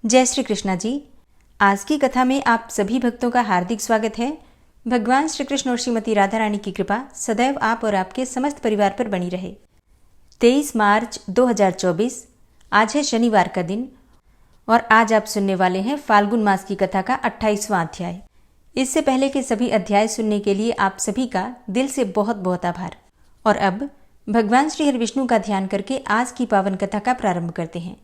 जय श्री कृष्णा जी। आज की कथा में आप सभी भक्तों का हार्दिक स्वागत है। भगवान श्री कृष्ण और श्रीमती राधा रानी की कृपा सदैव आप और आपके समस्त परिवार पर बनी रहे। 23 मार्च 2024 आज है शनिवार का दिन और आज आप सुनने वाले हैं फाल्गुन मास की कथा का 28वां अध्याय। इससे पहले के सभी अध्याय सुनने के लिए आप सभी का दिल से बहुत बहुत आभार। और अब भगवान श्री हरि विष्णु का ध्यान करके आज की पावन कथा का प्रारंभ करते हैं।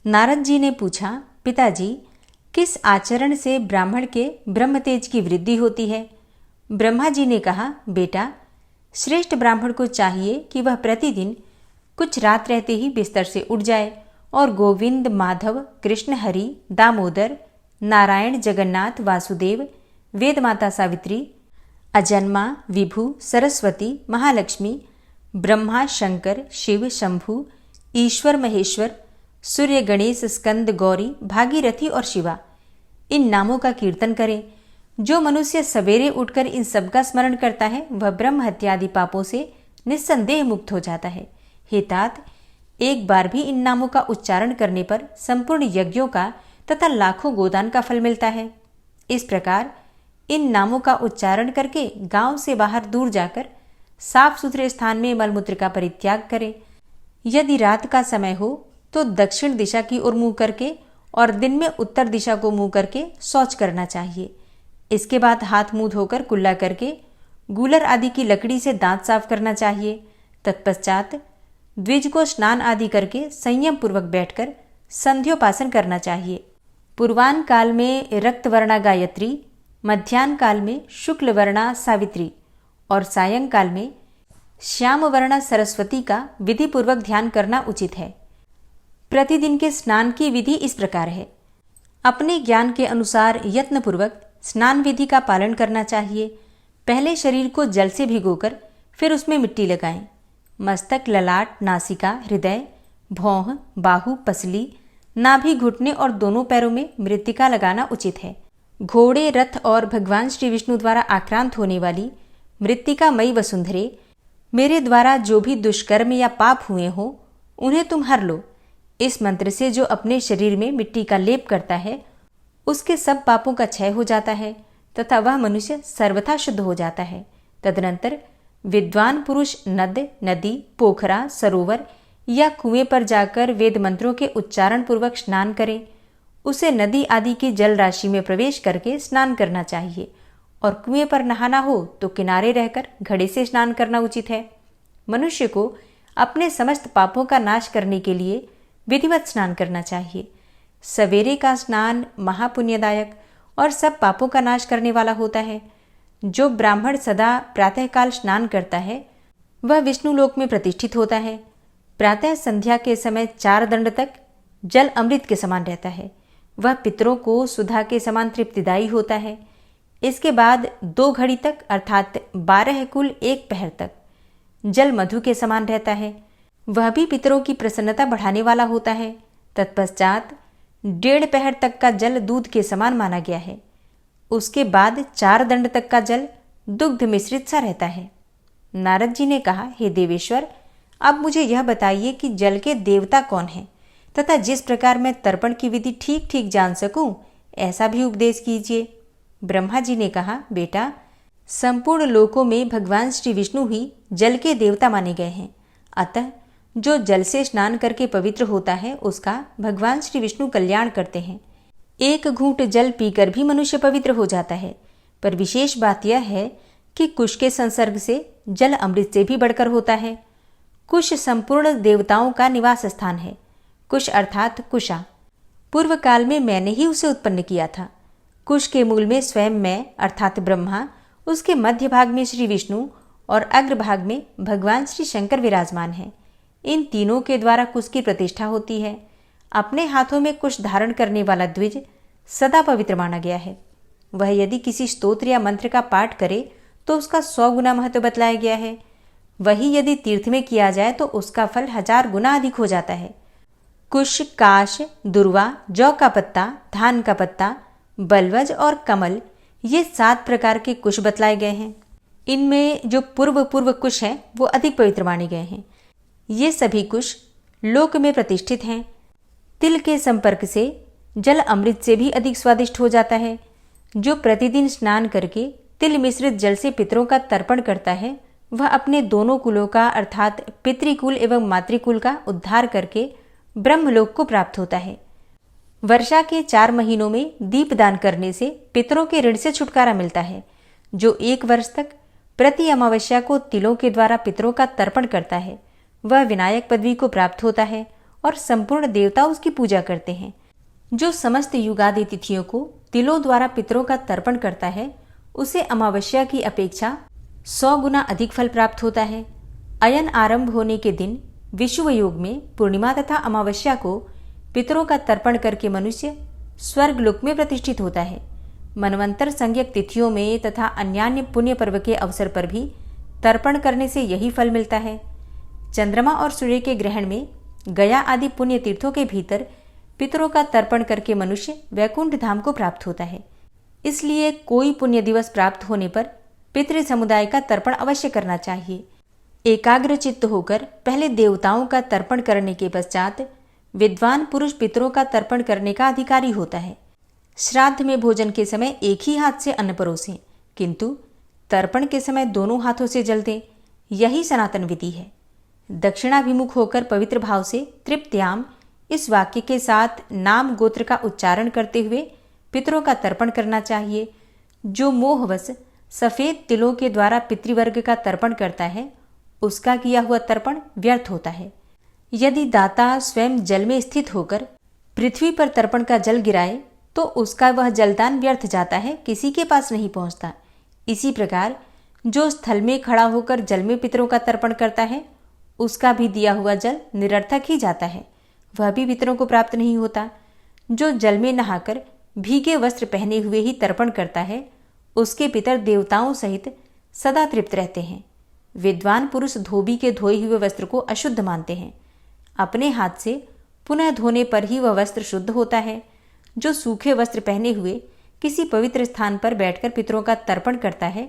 नारद जी ने पूछा, पिताजी, किस आचरण से ब्राह्मण के ब्रह्म तेज की वृद्धि होती है? ब्रह्मा जी ने कहा, बेटा, श्रेष्ठ ब्राह्मण को चाहिए कि वह प्रतिदिन कुछ रात रहते ही बिस्तर से उठ जाए और गोविंद, माधव, कृष्ण, हरि, दामोदर, नारायण, जगन्नाथ, वासुदेव, वेद माता सावित्री, अजन्मा, विभु, सरस्वती, महालक्ष्मी, ब्रह्मा, शंकर, शिव, शंभु, ईश्वर, महेश्वर, सूर्य, गणेश, स्कंद, गौरी, भागीरथी और शिवा, इन नामों का कीर्तन करें। जो मनुष्य सवेरे उठकर इन सबका स्मरण करता है वह ब्रह्म हत्यादि पापों से निस्संदेह मुक्त हो जाता है। हे तात, एक बार भी इन नामों का उच्चारण करने पर संपूर्ण यज्ञों का तथा लाखों गोदान का फल मिलता है। इस प्रकार इन नामों का उच्चारण करके गांव से बाहर दूर जाकर साफ सुथरे स्थान में मलमूत्र का परित्याग करें। यदि रात का समय हो तो दक्षिण दिशा की ओर मुंह करके और दिन में उत्तर दिशा को मुंह करके शौच करना चाहिए। इसके बाद हाथ मुंह धोकर कुल्ला करके गूलर आदि की लकड़ी से दांत साफ करना चाहिए। तत्पश्चात द्विज को स्नान आदि करके संयम पूर्वक बैठकर संध्योपासन करना चाहिए। पूर्वान काल में रक्तवर्णा गायत्री, मध्यान्ह काल में शुक्ल वर्णा सावित्री और सायंकाल में श्याम वर्णा सरस्वती का विधि पूर्वक ध्यान करना उचित है। प्रतिदिन के स्नान की विधि इस प्रकार है। अपने ज्ञान के अनुसार यत्नपूर्वक स्नान विधि का पालन करना चाहिए। पहले शरीर को जल से भिगोकर फिर उसमें मिट्टी लगाएं। मस्तक, ललाट, नासिका, हृदय, भौह, बाहु, पसली, नाभि, घुटने और दोनों पैरों में मृत्तिका लगाना उचित है। घोड़े, रथ और भगवान श्री विष्णु द्वारा आक्रांत होने वाली मृत्तिकामयी वसुंधरे, मेरे द्वारा जो भी दुष्कर्म या पाप हुए हो उन्हें तुम हर लो। इस मंत्र से जो अपने शरीर में मिट्टी का लेप करता है उसके सब पापों का क्षय हो जाता है तथा वह मनुष्य सर्वथा शुद्ध हो जाता है। तदनंतर विद्वान पुरुष नद, नदी, पोखरा, सरोवर या कुएं पर जाकर वेद मंत्रों के उच्चारण पूर्वक स्नान करे। उसे नदी आदि की जल राशि में प्रवेश करके स्नान करना चाहिए और कुएं पर नहाना हो तो किनारे रहकर घड़े से स्नान करना उचित है। मनुष्य को अपने समस्त पापों का नाश करने के लिए विधिवत स्नान करना चाहिए। सवेरे का स्नान महापुण्यदायक और सब पापों का नाश करने वाला होता है। जो ब्राह्मण सदा प्रातःकाल स्नान करता है वह विष्णु लोक में प्रतिष्ठित होता है। प्रातः संध्या के समय 4 दंड तक जल अमृत के समान रहता है। वह पितरों को सुधा के समान तृप्तिदायी होता है। इसके बाद 2 घड़ी तक अर्थात 12 कुल 1 पहर तक जल मधु के समान रहता है। वह भी पितरों की प्रसन्नता बढ़ाने वाला होता है। तत्पश्चात 1.5 पहर तक का जल दूध के समान माना गया है। उसके बाद 4 दंड तक का जल दुग्ध मिश्रित सा रहता है। नारद जी ने कहा, हे देवेश्वर, अब मुझे यह बताइए कि जल के देवता कौन हैं तथा जिस प्रकार मैं तर्पण की विधि ठीक ठीक जान सकूं ऐसा भी उपदेश कीजिए। ब्रह्मा जी ने कहा, बेटा, संपूर्ण लोकों में भगवान श्री विष्णु ही जल के देवता माने गए हैं। अतः जो जल से स्नान करके पवित्र होता है उसका भगवान श्री विष्णु कल्याण करते हैं। 1 घूंट जल पीकर भी मनुष्य पवित्र हो जाता है। पर विशेष बात यह है कि कुश के संसर्ग से जल अमृत से भी बढ़कर होता है। कुश संपूर्ण देवताओं का निवास स्थान है। कुश अर्थात कुशा, पूर्व काल में मैंने ही उसे उत्पन्न किया था। कुश के मूल में स्वयं मैं अर्थात ब्रह्मा, उसके मध्य भाग में श्री विष्णु और अग्रभाग में भगवान श्री शंकर विराजमान हैं। इन तीनों के द्वारा कुश की प्रतिष्ठा होती है। अपने हाथों में कुश धारण करने वाला द्विज सदा पवित्र माना गया है। वह यदि किसी स्तोत्र या मंत्र का पाठ करे तो उसका 100 गुना महत्व बतलाया गया है। वही यदि तीर्थ में किया जाए तो उसका फल 1000 गुना अधिक हो जाता है। कुश, काश, दुर्वा, जौ का पत्ता, धान का पत्ता, बलवज और कमल, ये 7 प्रकार के कुश बतलाए गए हैं। इनमें जो पूर्व पूर्व कुश हैं वो अधिक पवित्र माने गए हैं। ये सभी कुश लोक में प्रतिष्ठित हैं। तिल के संपर्क से जल अमृत से भी अधिक स्वादिष्ट हो जाता है। जो प्रतिदिन स्नान करके तिल मिश्रित जल से पितरों का तर्पण करता है, वह अपने दोनों कुलों का अर्थात पितृकुल एवं मातृकुल का उद्धार करके ब्रह्मलोक को प्राप्त होता है। वर्षा के 4 महीनों में दीपदान करने से पितरों के ऋण से छुटकारा मिलता है। जो 1 वर्ष तक प्रति अमावस्या को तिलों के द्वारा पितरों का तर्पण करता है, वह विनायक पदवी को प्राप्त होता है और संपूर्ण देवता उसकी पूजा करते हैं। जो समस्त युगादि तिथियों को तिलों द्वारा पितरों का तर्पण करता है, उसे अमावस्या की अपेक्षा 100 गुना अधिक फल प्राप्त होता है। अयन आरंभ होने के दिन विषुव योग में पूर्णिमा तथा अमावस्या को पितरों का तर्पण करके मनुष्य स्वर्ग लोक में प्रतिष्ठित होता है। मनवंतर संज्ञक तिथियों में तथा अन्यान्य पुण्य पर्व के अवसर पर भी तर्पण करने से यही फल मिलता है। चंद्रमा और सूर्य के ग्रहण में गया आदि पुण्य तीर्थों के भीतर पितरों का तर्पण करके मनुष्य वैकुंठ धाम को प्राप्त होता है। इसलिए कोई पुण्य दिवस प्राप्त होने पर पितृ समुदाय का तर्पण अवश्य करना चाहिए। एकाग्र चित्त होकर पहले देवताओं का तर्पण करने के पश्चात विद्वान पुरुष पितरों का तर्पण करने का अधिकारी होता है। श्राद्ध में भोजन के समय एक ही हाथ से अन्न परोसें, किंतु तर्पण के समय दोनों हाथों से जल दें, यही सनातन विधि है। दक्षिणाभिमुख होकर पवित्र भाव से तृप्त्याम इस वाक्य के साथ नाम गोत्र का उच्चारण करते हुए पितरों का तर्पण करना चाहिए। जो मोहवश सफेद तिलों के द्वारा पितृवर्ग का तर्पण करता है, उसका किया हुआ तर्पण व्यर्थ होता है। यदि दाता स्वयं जल में स्थित होकर पृथ्वी पर तर्पण का जल गिराए तो उसका वह जलदान व्यर्थ जाता है, किसी के पास नहीं पहुंचता। इसी प्रकार जो स्थल में खड़ा होकर जल में पितरों का तर्पण करता है, उसका भी दिया हुआ जल निरर्थक ही जाता है, वह भी पितरों को प्राप्त नहीं होता। जो जल में नहाकर भीगे वस्त्र पहने हुए ही तर्पण करता है, उसके पितर देवताओं सहित सदा तृप्त रहते हैं। विद्वान पुरुष धोबी के धोए हुए वस्त्र को अशुद्ध मानते हैं। अपने हाथ से पुनः धोने पर ही वह वस्त्र शुद्ध होता है। जो सूखे वस्त्र पहने हुए किसी पवित्र स्थान पर बैठकर पितरों का तर्पण करता है,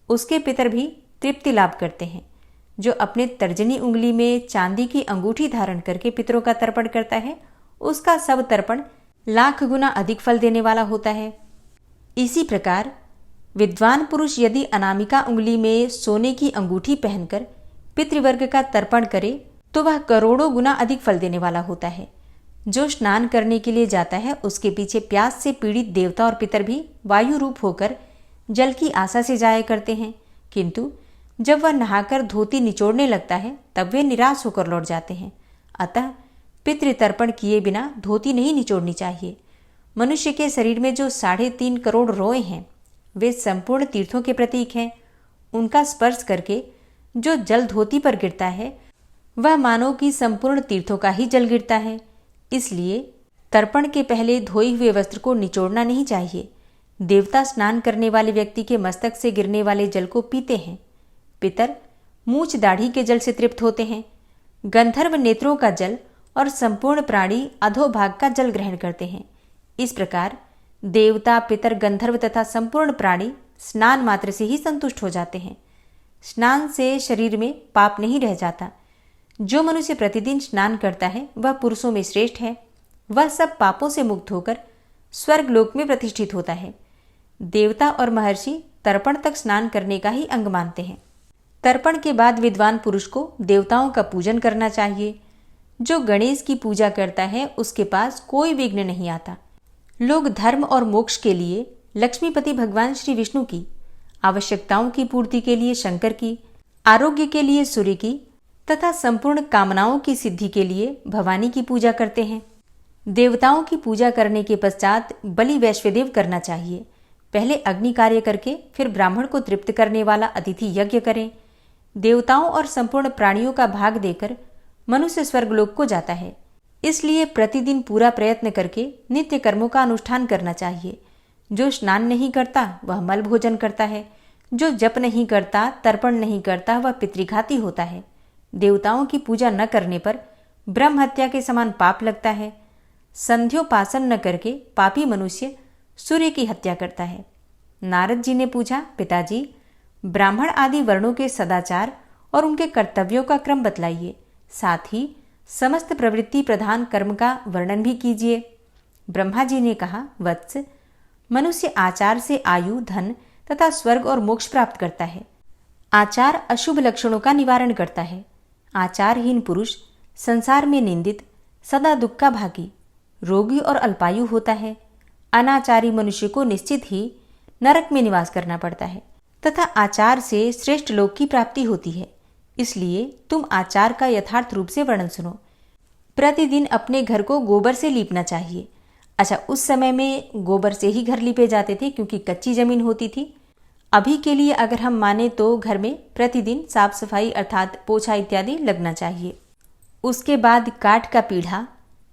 उसके पितर भी तृप्ति लाभ करते हैं। जो अपने तर्जनी उंगली में चांदी की अंगूठी धारण करके पितरों का तर्पण करता है, उसका सब तर्पण लाख गुना अधिक फल देने वाला होता है। इसी प्रकार विद्वान पुरुष यदि अनामिका उंगली में सोने की अंगूठी पहनकर पितृवर्ग का तर्पण करे तो वह करोड़ों गुना अधिक फल देने वाला होता है। जो स्नान करने के लिए जाता है, उसके पीछे प्यास से पीड़ित देवता और पितर भी वायु रूप होकर जल की आशा से जाया करते हैं, किंतु जब वह नहाकर धोती निचोड़ने लगता है तब वे निराश होकर लौट जाते हैं। अतः पितृतर्पण किए बिना धोती नहीं निचोड़नी चाहिए। मनुष्य के शरीर में जो 3.5 करोड़ रोए हैं, वे संपूर्ण तीर्थों के प्रतीक हैं। उनका स्पर्श करके जो जल धोती पर गिरता है, वह मानो कि संपूर्ण तीर्थों का ही जल गिरता है। इसलिए तर्पण के पहले धोए हुए वस्त्र को निचोड़ना नहीं चाहिए। देवता स्नान करने वाले व्यक्ति के मस्तक से गिरने वाले जल को पीते हैं। पितर मूछ दाढ़ी के जल से तृप्त होते हैं। गंधर्व नेत्रों का जल और संपूर्ण प्राणी अधोभाग का जल ग्रहण करते हैं। इस प्रकार देवता, पितर, गंधर्व तथा संपूर्ण प्राणी स्नान मात्र से ही संतुष्ट हो जाते हैं। स्नान से शरीर में पाप नहीं रह जाता। जो मनुष्य प्रतिदिन स्नान करता है, वह पुरुषों में श्रेष्ठ है। वह सब पापों से मुक्त होकर स्वर्ग लोक में प्रतिष्ठित होता है। देवता और महर्षि तर्पण तक स्नान करने का ही अंग मानते हैं। तर्पण के बाद विद्वान पुरुष को देवताओं का पूजन करना चाहिए। जो गणेश की पूजा करता है, उसके पास कोई विघ्न नहीं आता। लोग धर्म और मोक्ष के लिए लक्ष्मीपति भगवान श्री विष्णु की, आवश्यकताओं की पूर्ति के लिए शंकर की, आरोग्य के लिए सूर्य की तथा संपूर्ण कामनाओं की सिद्धि के लिए भवानी की पूजा करते हैं। देवताओं की पूजा करने के पश्चात बलि वैश्वदेव करना चाहिए। पहले अग्नि कार्य करके फिर ब्राह्मण को तृप्त करने वाला अतिथि यज्ञ करें। देवताओं और संपूर्ण प्राणियों का भाग देकर मनुष्य स्वर्गलोक को जाता है। इसलिए प्रतिदिन पूरा प्रयत्न करके नित्य कर्मों का अनुष्ठान करना चाहिए। जो स्नान नहीं करता वह मल भोजन करता है। जो जप नहीं करता, तर्पण नहीं करता, वह पितृघाती होता है। देवताओं की पूजा न करने पर ब्रह्म हत्या के समान पाप लगता है। संध्योपासन न करके पापी मनुष्य सूर्य की हत्या करता है। नारद जी ने पूछा, पिताजी, ब्राह्मण आदि वर्णों के सदाचार और उनके कर्तव्यों का क्रम बतलाइए, साथ ही समस्त प्रवृत्ति प्रधान कर्म का वर्णन भी कीजिए। ब्रह्मा जी ने कहा, वत्स, मनुष्य आचार से आयु, धन तथा स्वर्ग और मोक्ष प्राप्त करता है। आचार अशुभ लक्षणों का निवारण करता है। आचारहीन पुरुष संसार में निंदित, सदा दुख का भागी, रोगी और अल्पायु होता है। अनाचारी मनुष्य को निश्चित ही नरक में निवास करना पड़ता है तथा आचार से श्रेष्ठ लोक की प्राप्ति होती है। इसलिए तुम आचार का यथार्थ रूप से वर्णन सुनो। प्रतिदिन अपने घर को गोबर से लीपना चाहिए। अच्छा, उस समय में गोबर से ही घर लीपे जाते थे क्योंकि कच्ची जमीन होती थी। अभी के लिए अगर हम माने तो घर में प्रतिदिन साफ सफाई अर्थात पोछा इत्यादि लगना चाहिए। उसके बाद काठ का पीढ़ा,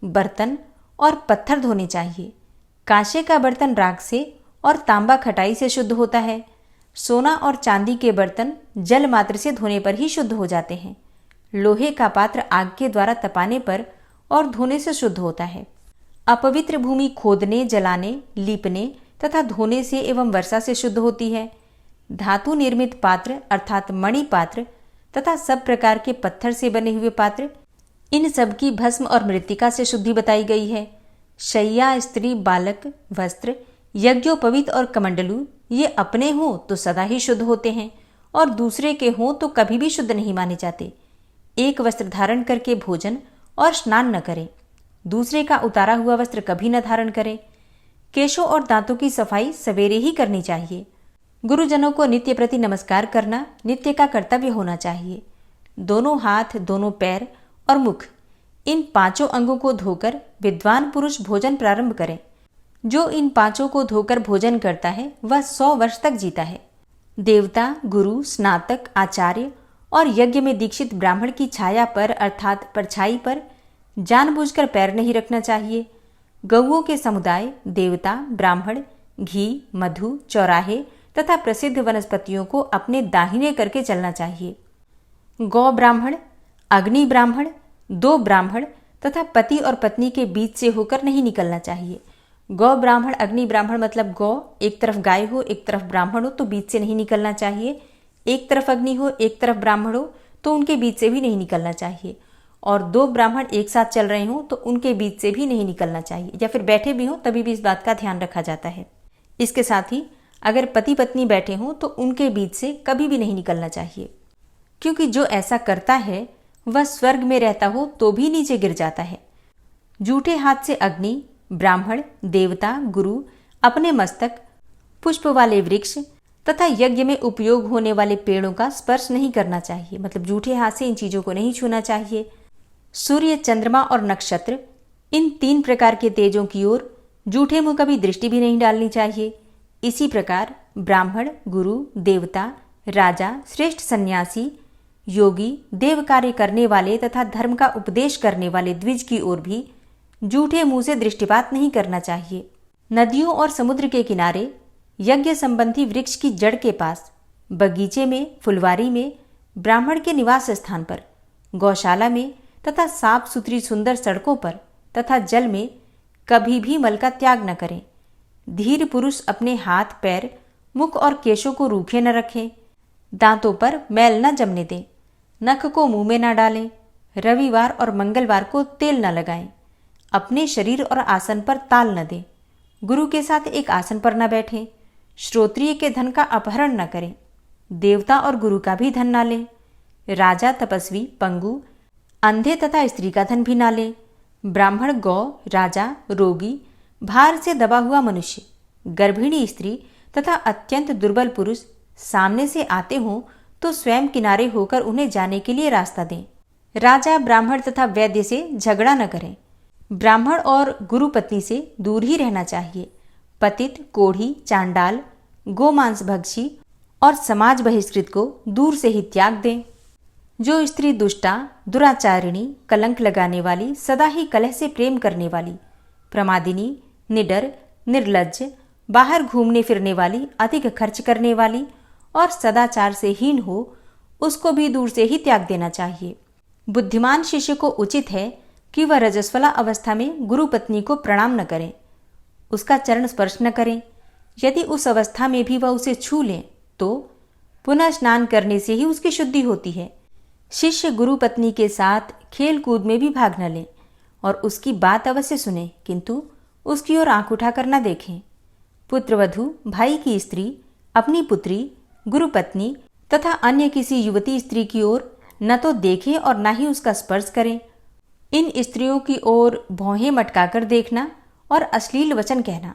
बर्तन और पत्थर धोने चाहिए। कांसे का बर्तन राख से और तांबा खटाई से शुद्ध होता है। सोना और चांदी के बर्तन जल मात्र से धोने पर ही शुद्ध हो जाते हैं। लोहे का पात्र आग के द्वारा तपाने पर और धोने से शुद्ध होता है। अपवित्र भूमि खोदने, जलाने, लीपने तथा धोने से एवं वर्षा से शुद्ध होती है। धातु निर्मित पात्र अर्थात मणि पात्र तथा सब प्रकार के पत्थर से बने हुए पात्र, इन सब की भस्म और मृत्तिका से शुद्धि बताई गई है। शैया, स्त्री, बालक, वस्त्र, यज्ञोपवीत और कमंडलू ये अपने हों तो सदा ही शुद्ध होते हैं और दूसरे के हों तो कभी भी शुद्ध नहीं माने जाते। एक वस्त्र धारण करके भोजन और स्नान न करें। दूसरे का उतारा हुआ वस्त्र कभी न धारण करें। केशों और दांतों की सफाई सवेरे ही करनी चाहिए। गुरुजनों को नित्य प्रति नमस्कार करना नित्य का कर्तव्य होना चाहिए। दोनों हाथ, दोनों पैर और मुख, इन पांचों अंगों को धोकर विद्वान पुरुष भोजन प्रारंभ करें। जो इन पांचों को धोकर भोजन करता है वह 100 वर्ष तक जीता है। देवता, गुरु, स्नातक, आचार्य और यज्ञ में दीक्षित ब्राह्मण की छाया पर अर्थात परछाई पर जानबूझकर पैर नहीं रखना चाहिए। गौओं के समुदाय, देवता, ब्राह्मण, घी, मधु, चौराहे तथा प्रसिद्ध वनस्पतियों को अपने दाहिने करके चलना चाहिए। गौ ब्राह्मण, अग्नि ब्राह्मण, 2 ब्राह्मण तथा पति और पत्नी के बीच से होकर नहीं निकलना चाहिए। गौ ब्राह्मण, अग्नि ब्राह्मण मतलब गौ एक तरफ गाय हो एक तरफ ब्राह्मण हो तो बीच से नहीं निकलना चाहिए। एक तरफ अग्नि हो एक तरफ ब्राह्मण हो तो उनके बीच से भी नहीं निकलना चाहिए। और 2 ब्राह्मण एक साथ चल रहे हों तो उनके बीच से भी नहीं निकलना चाहिए, या फिर बैठे भी हों तभी भी इस बात का ध्यान रखा जाता है। इसके साथ ही अगर पति पत्नी बैठे हों तो उनके बीच से कभी भी नहीं निकलना चाहिए, क्योंकि जो ऐसा करता है वह स्वर्ग में रहता हो तो भी नीचे गिर जाता है। जूठे हाथ से अग्नि, ब्राह्मण, देवता, गुरु, अपने मस्तक, पुष्प वाले वृक्ष तथा यज्ञ में उपयोग होने वाले पेड़ों का स्पर्श नहीं करना चाहिए, मतलब जूठे हाथ से इन चीजों को नहीं छूना चाहिए। सूर्य, चंद्रमा और नक्षत्र, इन 3 प्रकार के तेजों की ओर जूठे मुंह कभी दृष्टि भी नहीं डालनी चाहिए। इसी प्रकार ब्राह्मण, गुरु, देवता, राजा, श्रेष्ठ सन्यासी, योगी, देव कार्य करने वाले तथा धर्म का उपदेश करने वाले द्विज की ओर भी जूठे मुंह से दृष्टिपात नहीं करना चाहिए। नदियों और समुद्र के किनारे, यज्ञ संबंधी वृक्ष की जड़ के पास, बगीचे में, फुलवारी में, ब्राह्मण के निवास स्थान पर, गौशाला में तथा साफ सुथरी सुंदर सड़कों पर तथा जल में कभी भी मल का त्याग न करें। धीर पुरुष अपने हाथ, पैर, मुख और केशों को रूखे न रखें। दांतों पर मैल न जमने दें। नख को मुंह में न डालें। रविवार और मंगलवार को तेल न लगाएं। अपने शरीर और आसन पर ताल न दें। गुरु के साथ एक आसन पर न बैठें। श्रोत्रिय के धन का अपहरण न करें। देवता और गुरु का भी धन न लें। राजा, तपस्वी, पंगु, अंधे तथा स्त्री का धन भी न लें। ब्राह्मण, गौ, राजा, रोगी, भार से दबा हुआ मनुष्य, गर्भिणी स्त्री तथा अत्यंत दुर्बल पुरुष सामने से आते हों तो स्वयं किनारे होकर उन्हें जाने के लिए रास्ता दें। राजा, ब्राह्मण तथा वैद्य से झगड़ा न करें। ब्राह्मण और गुरु पत्नी से दूर ही रहना चाहिए। पतित, कोढ़ी, चांडाल, गोमांस भक्षी और समाज बहिष्कृत को दूर से ही त्याग दें। जो स्त्री दुष्टा, दुराचारिणी, कलंक लगाने वाली, सदा ही कलह से प्रेम करने वाली, प्रमादिनी, निडर, निर्लज्ज, बाहर घूमने फिरने वाली, अधिक खर्च करने वाली और सदाचार से हीन हो, उसको भी दूर से ही त्याग देना चाहिए। बुद्धिमान शिष्य को उचित है कि वह रजस्वला अवस्था में गुरु पत्नी को प्रणाम न करें, उसका चरण स्पर्श न करें। यदि उस अवस्था में भी वह उसे छू लें तो पुनः स्नान करने से ही उसकी शुद्धि होती है। शिष्य गुरु पत्नी के साथ खेल कूद में भी भाग न लें और उसकी बात अवश्य सुने, किंतु उसकी ओर आंख उठाकर न देखें। पुत्रवधू भाई की स्त्री अपनी पुत्री, गुरुपत्नी तथा अन्य किसी युवती स्त्री की ओर न तो देखें और न ही उसका स्पर्श करें। इन स्त्रियों की ओर भौहें मटकाकर देखना और अश्लील वचन कहना,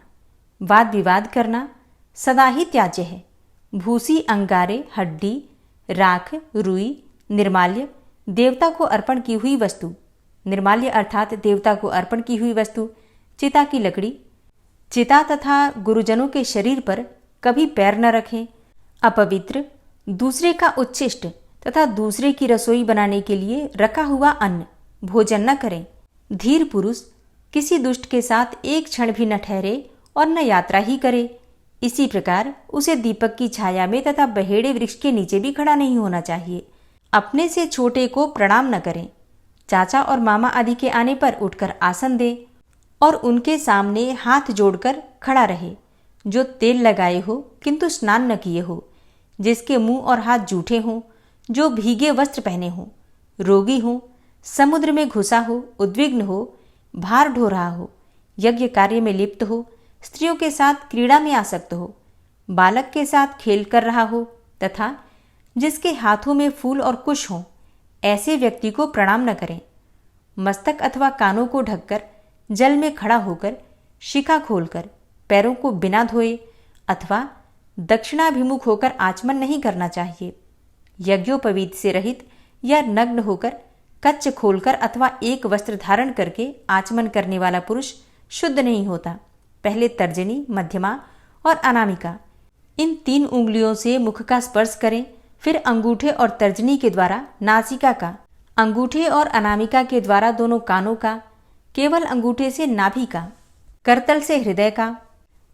वाद विवाद करना सदा ही त्याज्य है। भूसी, अंगारे, हड्डी, राख, रुई, निर्माल्य, देवता को अर्पण की हुई वस्तु, निर्माल्य अर्थात देवता को अर्पण की हुई वस्तु, चिता की लकड़ी, चिता तथा गुरुजनों के शरीर पर कभी पैर न रखें। अपवित्र, दूसरे का उच्छिष्ट तथा दूसरे की रसोई बनाने के लिए रखा हुआ अन्न भोजन न करें। धीर पुरुष किसी दुष्ट के साथ एक क्षण भी न ठहरे और न यात्रा ही करे। इसी प्रकार उसे दीपक की छाया में तथा बहेड़े वृक्ष के नीचे भी खड़ा नहीं होना चाहिए। अपने से छोटे को प्रणाम न करें। चाचा और मामा आदि के आने पर उठकर आसन दे और उनके सामने हाथ जोड़कर खड़ा रहे। जो तेल लगाए हो किंतु स्नान न किए हो, जिसके मुंह और हाथ जूठे हों, जो भीगे वस्त्र पहने हों, रोगी हो, समुद्र में घुसा हो, उद्विग्न हो, भार ढो रहा हो, यज्ञ कार्य में लिप्त हो, स्त्रियों के साथ क्रीड़ा में आसक्त हो, बालक के साथ खेल कर रहा हो तथा जिसके हाथों में फूल और कुश हों, ऐसे व्यक्ति को प्रणाम न करें। मस्तक अथवा कानों को ढककर जल में खड़ा होकर शिखा खोलकर पैरों को बिना धोए अथवा दक्षिणाभिमुख होकर आचमन नहीं करना चाहिए। यज्ञोपवीत से रहित या नग्न होकर कच्च खोलकर अथवा एक वस्त्र धारण करके आचमन करने वाला पुरुष शुद्ध नहीं होता। पहले तर्जनी, मध्यमा और अनामिका इन 3 उंगलियों से मुख का स्पर्श करें, फिर अंगूठे और तर्जनी के द्वारा नासिका का, अंगूठे और अनामिका के द्वारा दोनों कानों का, केवल अंगूठे से नाभि का, करतल से हृदय का,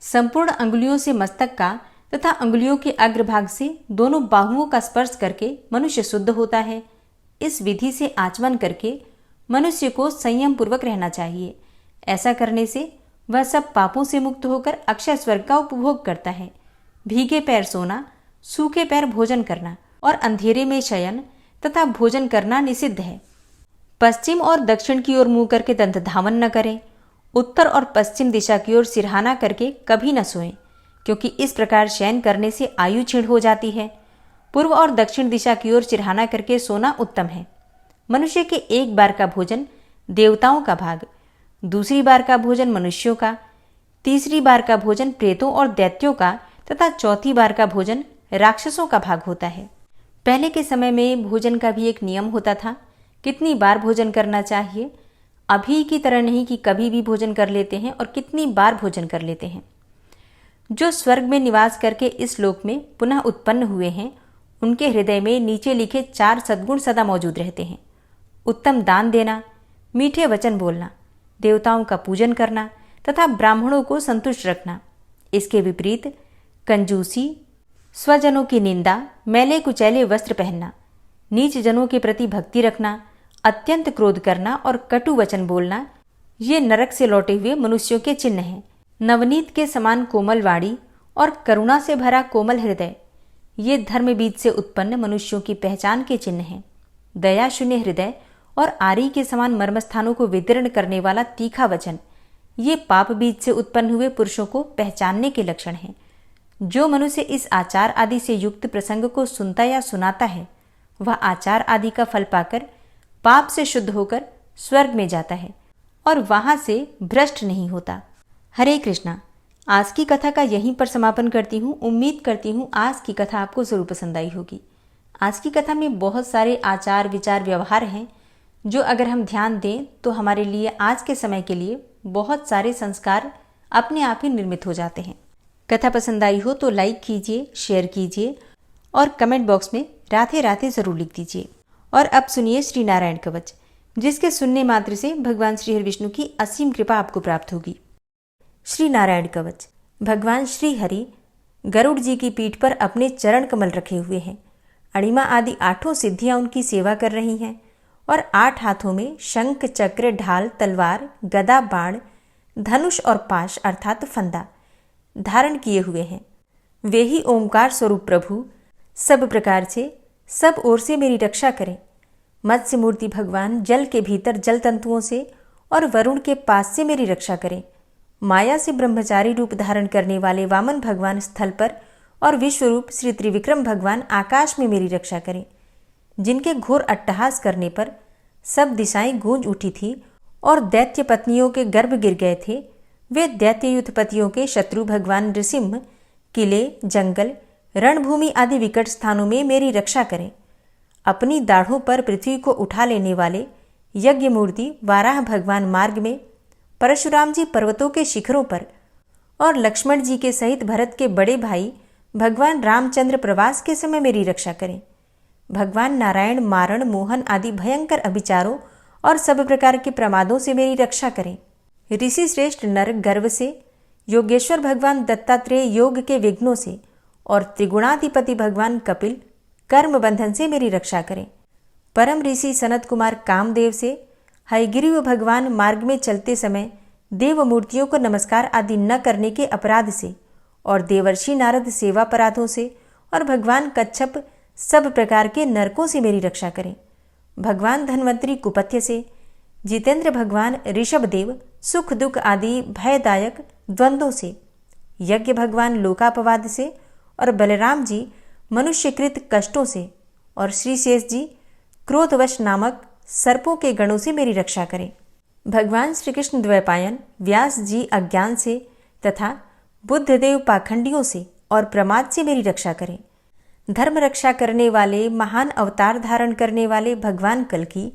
संपूर्ण अंगुलियों से मस्तक का तथा अंगुलियों के अग्रभाग से दोनों बाहुओं का स्पर्श करके मनुष्य शुद्ध होता है। इस विधि से आचमन करके मनुष्य को संयम पूर्वक रहना चाहिए। ऐसा करने से वह सब पापों से मुक्त होकर अक्षय स्वर्ग का उपभोग करता है। भीगे पैर सोना, सूखे पैर भोजन करना और अंधेरे में शयन तथा भोजन करना निषिद्ध है। पश्चिम और दक्षिण की ओर मुंह करके दंत धावन न करें। उत्तर और पश्चिम दिशा की ओर सिरहाना करके कभी न सोएं, क्योंकि इस प्रकार शयन करने से आयु क्षीण हो जाती है। पूर्व और दक्षिण दिशा की ओर सिरहाना करके सोना उत्तम है। मनुष्य के एक बार का भोजन देवताओं का भाग, दूसरी बार का भोजन मनुष्यों का, तीसरी बार का भोजन प्रेतों और दैत्यों का तथा चौथी बार का भोजन राक्षसों का भाग होता है। पहले के समय में भोजन का भी एक नियम होता था, कितनी बार भोजन करना चाहिए। अभी की तरह नहीं कि कभी भी भोजन कर लेते हैं और कितनी बार भोजन कर लेते हैं। जो स्वर्ग में निवास करके इस लोक में पुनः उत्पन्न हुए हैं, उनके हृदय में नीचे लिखे 4 सद्गुण सदा मौजूद रहते हैं। उत्तम दान देना, मीठे वचन बोलना, देवताओं का पूजन करना तथा ब्राह्मणों को संतुष्ट रखना। इसके विपरीत कंजूसी, स्वजनों की निंदा, मैले कुचैले वस्त्र पहनना, नीच जनों के प्रति भक्ति रखना, अत्यंत क्रोध करना और कटु वचन बोलना, ये नरक से लौटे हुए मनुष्यों के चिन्ह हैं। नवनीत के समान कोमल वाणी और करुणा से भरा कोमल हृदय, ये धर्म बीज से उत्पन्न मनुष्यों की पहचान के चिन्ह हैं। दया शून्य हृदय और आरी के समान मर्मस्थानों को विदीर्ण करने वाला तीखा वचन, ये पाप बीज से उत्पन्न हुए पुरुषों को पहचानने के लक्षण हैं। जो मनुष्य इस आचार आदि से युक्त प्रसंग को सुनता या सुनाता है, वह आचार आदि का फल पाकर पाप से शुद्ध होकर स्वर्ग में जाता है और वहां से भ्रष्ट नहीं होता। हरे कृष्णा। आज की कथा का यहीं पर समापन करती हूँ। उम्मीद करती हूँ आज की कथा आपको जरूर पसंद आई होगी। आज की कथा में बहुत सारे आचार, विचार, व्यवहार हैं जो अगर हम ध्यान दें तो हमारे लिए आज के समय के लिए बहुत सारे संस्कार अपने आप ही निर्मित हो जाते हैं। कथा पसंद आई हो तो लाइक कीजिए, शेयर कीजिए और कमेंट बॉक्स में राधे राधे जरूर लिख दीजिए। और अब सुनिए श्री नारायण कवच, जिसके सुनने मात्र से भगवान श्री हरि विष्णु की असीम कृपा आपको प्राप्त होगी। श्री नारायण कवच। भगवान श्री हरि गरुड़ जी की पीठ पर अपने चरण कमल रखे हुए हैं। अणिमा आदि 8 सिद्धियां उनकी सेवा कर रही हैं और 8 हाथों में शंख, चक्र, ढाल, तलवार, गदा, बाण, धनुष और पाश अर्थात फंदा धारण किए हुए हैं। वे ही ओमकार स्वरूप प्रभु सब प्रकार से, सब ओर से मेरी रक्षा करें। मत्स्य मूर्ति भगवान जल के भीतर जल तंतुओं से और वरुण के पास से मेरी रक्षा करें। माया से ब्रह्मचारी रूप धारण करने वाले वामन भगवान स्थल पर और विश्वरूप श्री त्रिविक्रम भगवान आकाश में मेरी रक्षा करें, जिनके घोर अट्टहास करने पर सब दिशाएं गूंज उठी थी और दैत्य पत्नियों के गर्भ गिर गए थे। वे दैत्य युद्धपतियों के शत्रु भगवान नृसिंह किले, जंगल, रणभूमि आदि विकट स्थानों में मेरी रक्षा करें। अपनी दाढ़ों पर पृथ्वी को उठा लेने वाले यज्ञ मूर्ति वाराह भगवान मार्ग में, परशुराम जी पर्वतों के शिखरों पर और लक्ष्मण जी के सहित भरत के बड़े भाई भगवान रामचंद्र प्रवास के समय मेरी रक्षा करें। भगवान नारायण मारण, मोहन आदि भयंकर अभिचारों और सब प्रकार के प्रमादों से मेरी रक्षा करें। ऋषि श्रेष्ठ नर गर्व से, योगेश्वर भगवान दत्तात्रेय योग के विघ्नों से और त्रिगुणाधिपति भगवान कपिल कर्म बंधन से मेरी रक्षा करें। परम ऋषि सनत कुमार कामदेव से, हयग्रीव भगवान मार्ग में चलते समय देव मूर्तियों को नमस्कार आदि न करने के अपराध से और देवर्षि नारद सेवापराधों से और भगवान कच्छप सब प्रकार के नरकों से मेरी रक्षा करें। भगवान धन्वंतरी कुपथ्य से, जितेंद्र भगवान ऋषभदेव सुख दुख आदि भयदायक द्वंद्वों से, यज्ञ भगवान लोकापवाद से और बलराम जी मनुष्यकृत कष्टों से और श्री शेष जी क्रोधवश नामक सर्पों के गणों से मेरी रक्षा करें। भगवान श्री कृष्ण द्वैपायन व्यास जी अज्ञान से तथा बुद्धदेव पाखंडियों से और प्रमाद से मेरी रक्षा करें। धर्म रक्षा करने वाले महान अवतार धारण करने वाले भगवान कल्कि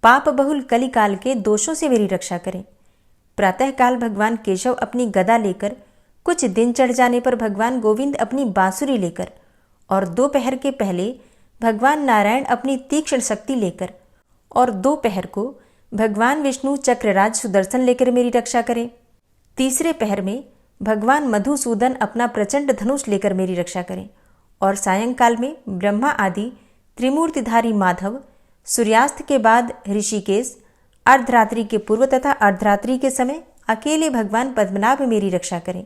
पाप बहुल कलिकाल के दोषों से मेरी रक्षा करें। प्रातःकाल भगवान केशव अपनी गदा लेकर, कुछ दिन चढ़ जाने पर भगवान गोविंद अपनी बांसुरी लेकर और दोपहर के पहले भगवान नारायण अपनी तीक्ष्ण शक्ति लेकर और दोपहर को भगवान विष्णु चक्रराज सुदर्शन लेकर मेरी रक्षा करें। तीसरे पहर में भगवान मधुसूदन अपना प्रचंड धनुष लेकर मेरी रक्षा करें और सायंकाल में ब्रह्मा आदि त्रिमूर्तिधारी माधव, सूर्यास्त के बाद ऋषिकेश, अर्धरात्रि के पूर्व तथा अर्धरात्रि के समय अकेले भगवान पद्मनाभ मेरी रक्षा करें।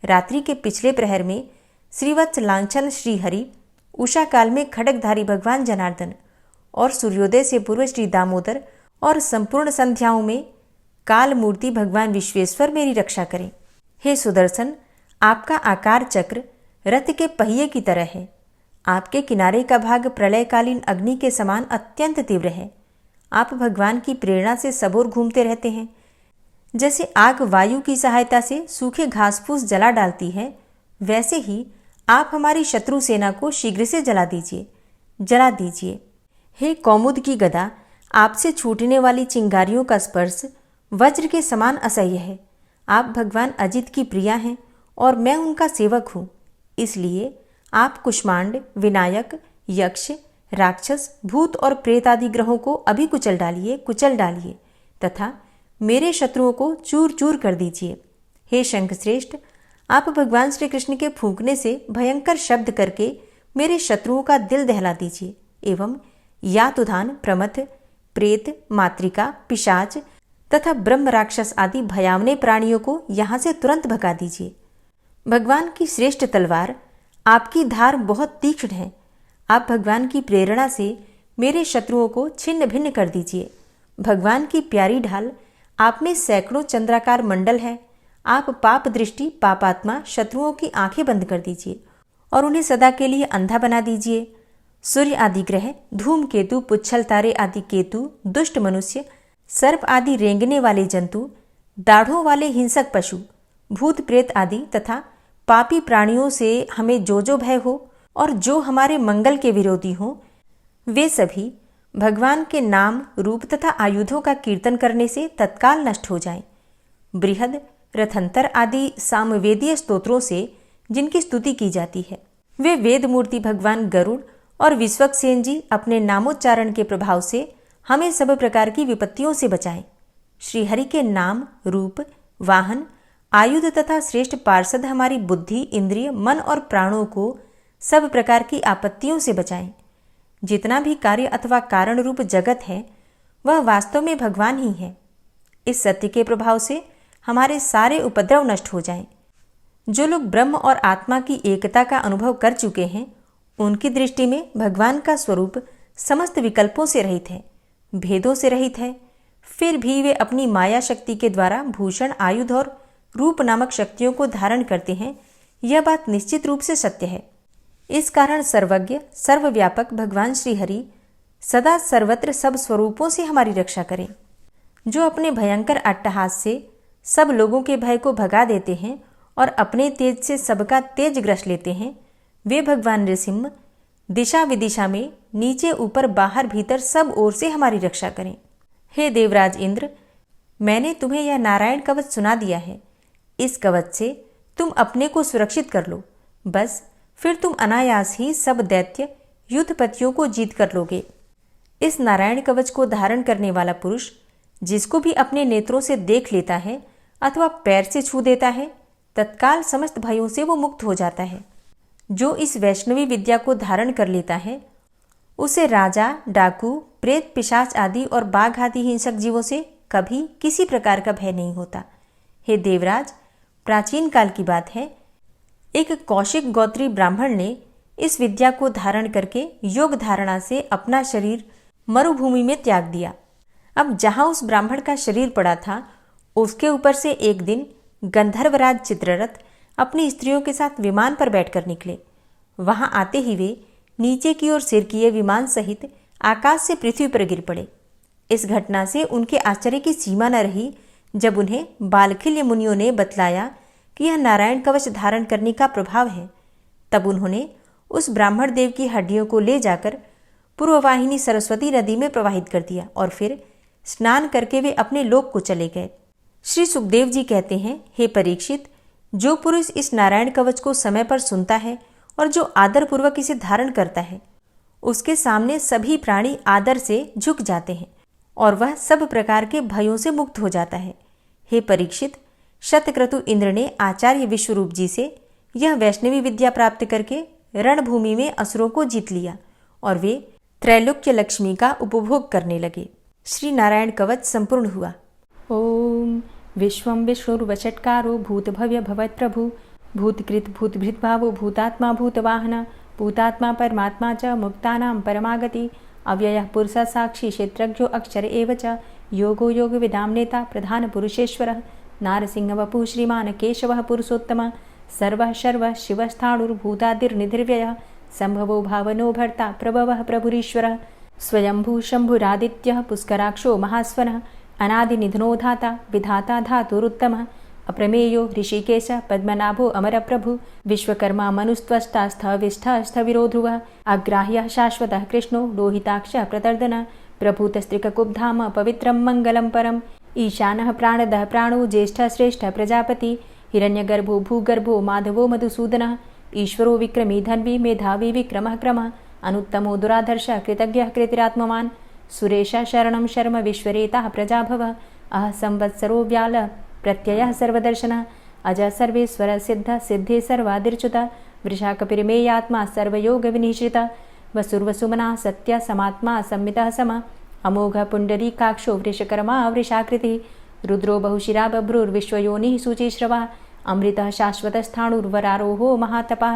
रात्रि के पिछले प्रहर में श्रीवत्स लांछन श्रीहरि, उषा काल में खड्गधारी भगवान जनार्दन और सूर्योदय से पूर्व श्री दामोदर और संपूर्ण संध्याओं में काल मूर्ति भगवान विश्वेश्वर मेरी रक्षा करें। हे सुदर्शन, आपका आकार चक्र रथ के पहिए की तरह है। आपके किनारे का भाग प्रलयकालीन अग्नि के समान अत्यंत तीव्र है। आप भगवान की प्रेरणा से सबोर घूमते रहते हैं। जैसे आग वायु की सहायता से सूखे घास फूस जला डालती है, वैसे ही आप हमारी शत्रु सेना को शीघ्र से जला दीजिए। हे कौमुद की गदा, आपसे छूटने वाली चिंगारियों का स्पर्श वज्र के समान असह्य है। आप भगवान अजित की प्रिया हैं और मैं उनका सेवक हूँ। इसलिए आप कुष्मांड, विनायक, यक्ष, राक्षस, भूत और प्रेत आदि ग्रहों को अभी कुचल डालिए तथा मेरे शत्रुओं को चूर चूर कर दीजिए। हे शंखश्रेष्ठ, आप भगवान श्री कृष्ण के फूंकने से भयंकर शब्द करके मेरे शत्रुओं का दिल दहला दीजिए एवं यातुधान, प्रमथ, प्रेत, मातृका, पिशाच तथा ब्रह्म राक्षस आदि भयावने प्राणियों को यहाँ से तुरंत भगा दीजिए। भगवान की श्रेष्ठ तलवार, आपकी धार बहुत तीक्ष्ण है। आप भगवान की प्रेरणा से मेरे शत्रुओं को छिन्न भिन्न कर दीजिए। भगवान की प्यारी ढाल, आप में सैकड़ों चंद्राकार मंडल है। आप पाप दृष्टि, पापात्मा शत्रुओं की आंखें बंद कर दीजिए और उन्हें सदा के लिए अंधा बना दीजिए। सूर्य आदि ग्रह, धूमकेतु, पुच्छल तारे आदि केतु, दुष्ट मनुष्य, सर्प आदि रेंगने वाले जंतु, दाढ़ों वाले हिंसक पशु, भूत प्रेत आदि तथा पापी प्राणियों से हमें जो भय हो और जो हमारे मंगल के विरोधी हों, वे सभी भगवान के नाम, रूप तथा आयुधों का कीर्तन करने से तत्काल नष्ट हो जाएं। बृहद, रथंतर आदि सामवेदीय स्तोत्रों से जिनकी स्तुति की जाती है, वे वेद मूर्ति भगवान गरुड़ और विश्वक्सेन जी अपने नामोच्चारण के प्रभाव से हमें सब प्रकार की विपत्तियों से बचाएं। श्रीहरि के नाम, रूप, वाहन, आयुध तथा श्रेष्ठ पार्षद हमारी बुद्धि, इंद्रिय, मन और प्राणों को सब प्रकार की आपत्तियों से बचाएं। जितना भी कार्य अथवा कारण रूप जगत है, वह वास्तव में भगवान ही है। इस सत्य के प्रभाव से हमारे सारे उपद्रव नष्ट हो जाएं। जो लोग ब्रह्म और आत्मा की एकता का अनुभव कर चुके हैं, उनकी दृष्टि में भगवान का स्वरूप समस्त विकल्पों से रहित है, भेदों से रहित है। फिर भी वे अपनी माया शक्ति के द्वारा भूषण, आयुध और रूप नामक शक्तियों को धारण करते हैं, यह बात निश्चित रूप से सत्य है। इस कारण सर्वज्ञ सर्वव्यापक भगवान श्री हरि सदा सर्वत्र सब स्वरूपों से हमारी रक्षा करें। जो अपने भयंकर अट्टहास से सब लोगों के भय को भगा देते हैं और अपने तेज से सबका तेज ग्रस लेते हैं, वे भगवान नृसिंह दिशा विदिशा में नीचे ऊपर बाहर भीतर सब ओर से हमारी रक्षा करें। हे देवराज इंद्र, मैंने तुम्हें यह नारायण कवच सुना दिया है। इस कवच से तुम अपने को सुरक्षित कर लो, बस फिर तुम अनायास ही सब दैत्य युद्धपतियों को जीत कर लोगे। इस नारायण कवच को धारण करने वाला पुरुष जिसको भी अपने नेत्रों से देख लेता है अथवा पैर से छू देता है, तत्काल समस्त भयों से वो मुक्त हो जाता है। जो इस वैष्णवी विद्या को धारण कर लेता है, उसे राजा, डाकू, प्रेत, पिशाच आदि और बाघ आदि हिंसक जीवों से कभी किसी प्रकार का भय नहीं होता। हे देवराज, प्राचीन काल की बात है, एक कौशिक गोत्री ब्राह्मण ने इस विद्या को धारण करके योग धारणा से अपना शरीर मरुभूमि में त्याग दिया। अब जहां उस ब्राह्मण का शरीर पड़ा था, उसके ऊपर से एक दिन गंधर्वराज चित्ररथ अपनी स्त्रियों के साथ विमान पर बैठकर निकले। वहां आते ही वे नीचे की ओर सिर किए विमान सहित आकाश से पृथ्वी पर गिर पड़े। इस घटना से उनके आश्चर्य की सीमा न रही जब उन्हें बालखिल्य मुनियों ने बतलाया कि यह नारायण कवच धारण करने का प्रभाव है। तब उन्होंने उस ब्राह्मण देव की हड्डियों को ले जाकर पूर्ववाहिनी सरस्वती नदी में प्रवाहित कर दिया और फिर स्नान करके वे अपने लोक को चले गए। श्री सुखदेव जी कहते हैं, हे परीक्षित, जो पुरुष इस नारायण कवच को समय पर सुनता है और जो आदरपूर्वक इसे धारण करता है, उसके सामने सभी प्राणी आदर से झुक जाते हैं और वह सब प्रकार के भयों से मुक्त हो जाता है। हे परीक्षित, शतक्रतु इंद्र ने आचार्य विश्वरूप जी से यह वैष्णवी विद्या प्राप्त करके रणभूमि में असुरों को जीत लिया और वे त्रैलोक्य लक्ष्मी का उपभोग करने लगे। श्री नारायण कवच संपूर्ण हुआ। ओम विश्वं विष्णुर्वषट्कारो भूतभव्य भवत्प्रभु भूतकृत भूतभृत भावो भूतात्मा भूतवाहन भूतात्मा परमात्मा च मुक्तानां परमागति अव्ययः पुरुषः साक्षी क्षेत्रज्ञो अक्षर एव च योगो योगविदां नेता प्रधान पुरुषेश्वरः नारसिंह वपुः श्रीमान् केशवः पुरुषोत्तमः सर्वः शर्वः शिवस्थाणुर्भूतादिर्निधिर्व्ययः संभवो भावनो भर्ता प्रभवः प्रभुरीश्वरः स्वयंभू शंभुरादित्यः पुष्कराक्षो महास्वनः अनादिनिधनो धाता विधाता धातुरुत्तमः अप्रमेयो ऋषिकेश पद्मनाभो अमरप्रभु विश्वकर्मा मनुस्त्वष्टा स्थविष्ठः स्थविरो ध्रुवः अग्राह्यः शाश्वतः कृष्णो लोहिताक्षः प्रतर्दनः प्रभूतस्त्रिककुब्धाम पवित्रं मङ्गलं परम् ईशानः प्राणदः प्राणो ज्येष्ठः श्रेष्ठः प्रजापति हिरण्यगर्भो भूगर्भो माधवो मधुसूदनः ईश्वरो विक्रमी धन्वी मेधावी विक्रमः क्रमः अनुत्तमो दुराधर्षः कृतज्ञः कृतिरात्मवान् सुरेशः शरणं शर्म विश्वरेताः प्रजाभवः अह संवत्सरो व्यालः प्रत्ययः सर्वदर्शनः अजः सर्वेश्वरः सिद्धः सिद्धे सर्वादिर्च्युतः वृषाकपिर्मेयात्मा सर्वयोगविनिश्रितः वसुर्वसुमनः सत्यः समात्मा संमितः समः अमोघः पुण्डरीकाक्षो वृषकर्मा वृषाकृतिः रुद्रो बहुशिरा बभ्रुर्विश्वयोनिः शुचिश्रवः अमृतः शाश्वतस्थाणुर्वरारोहो महातपः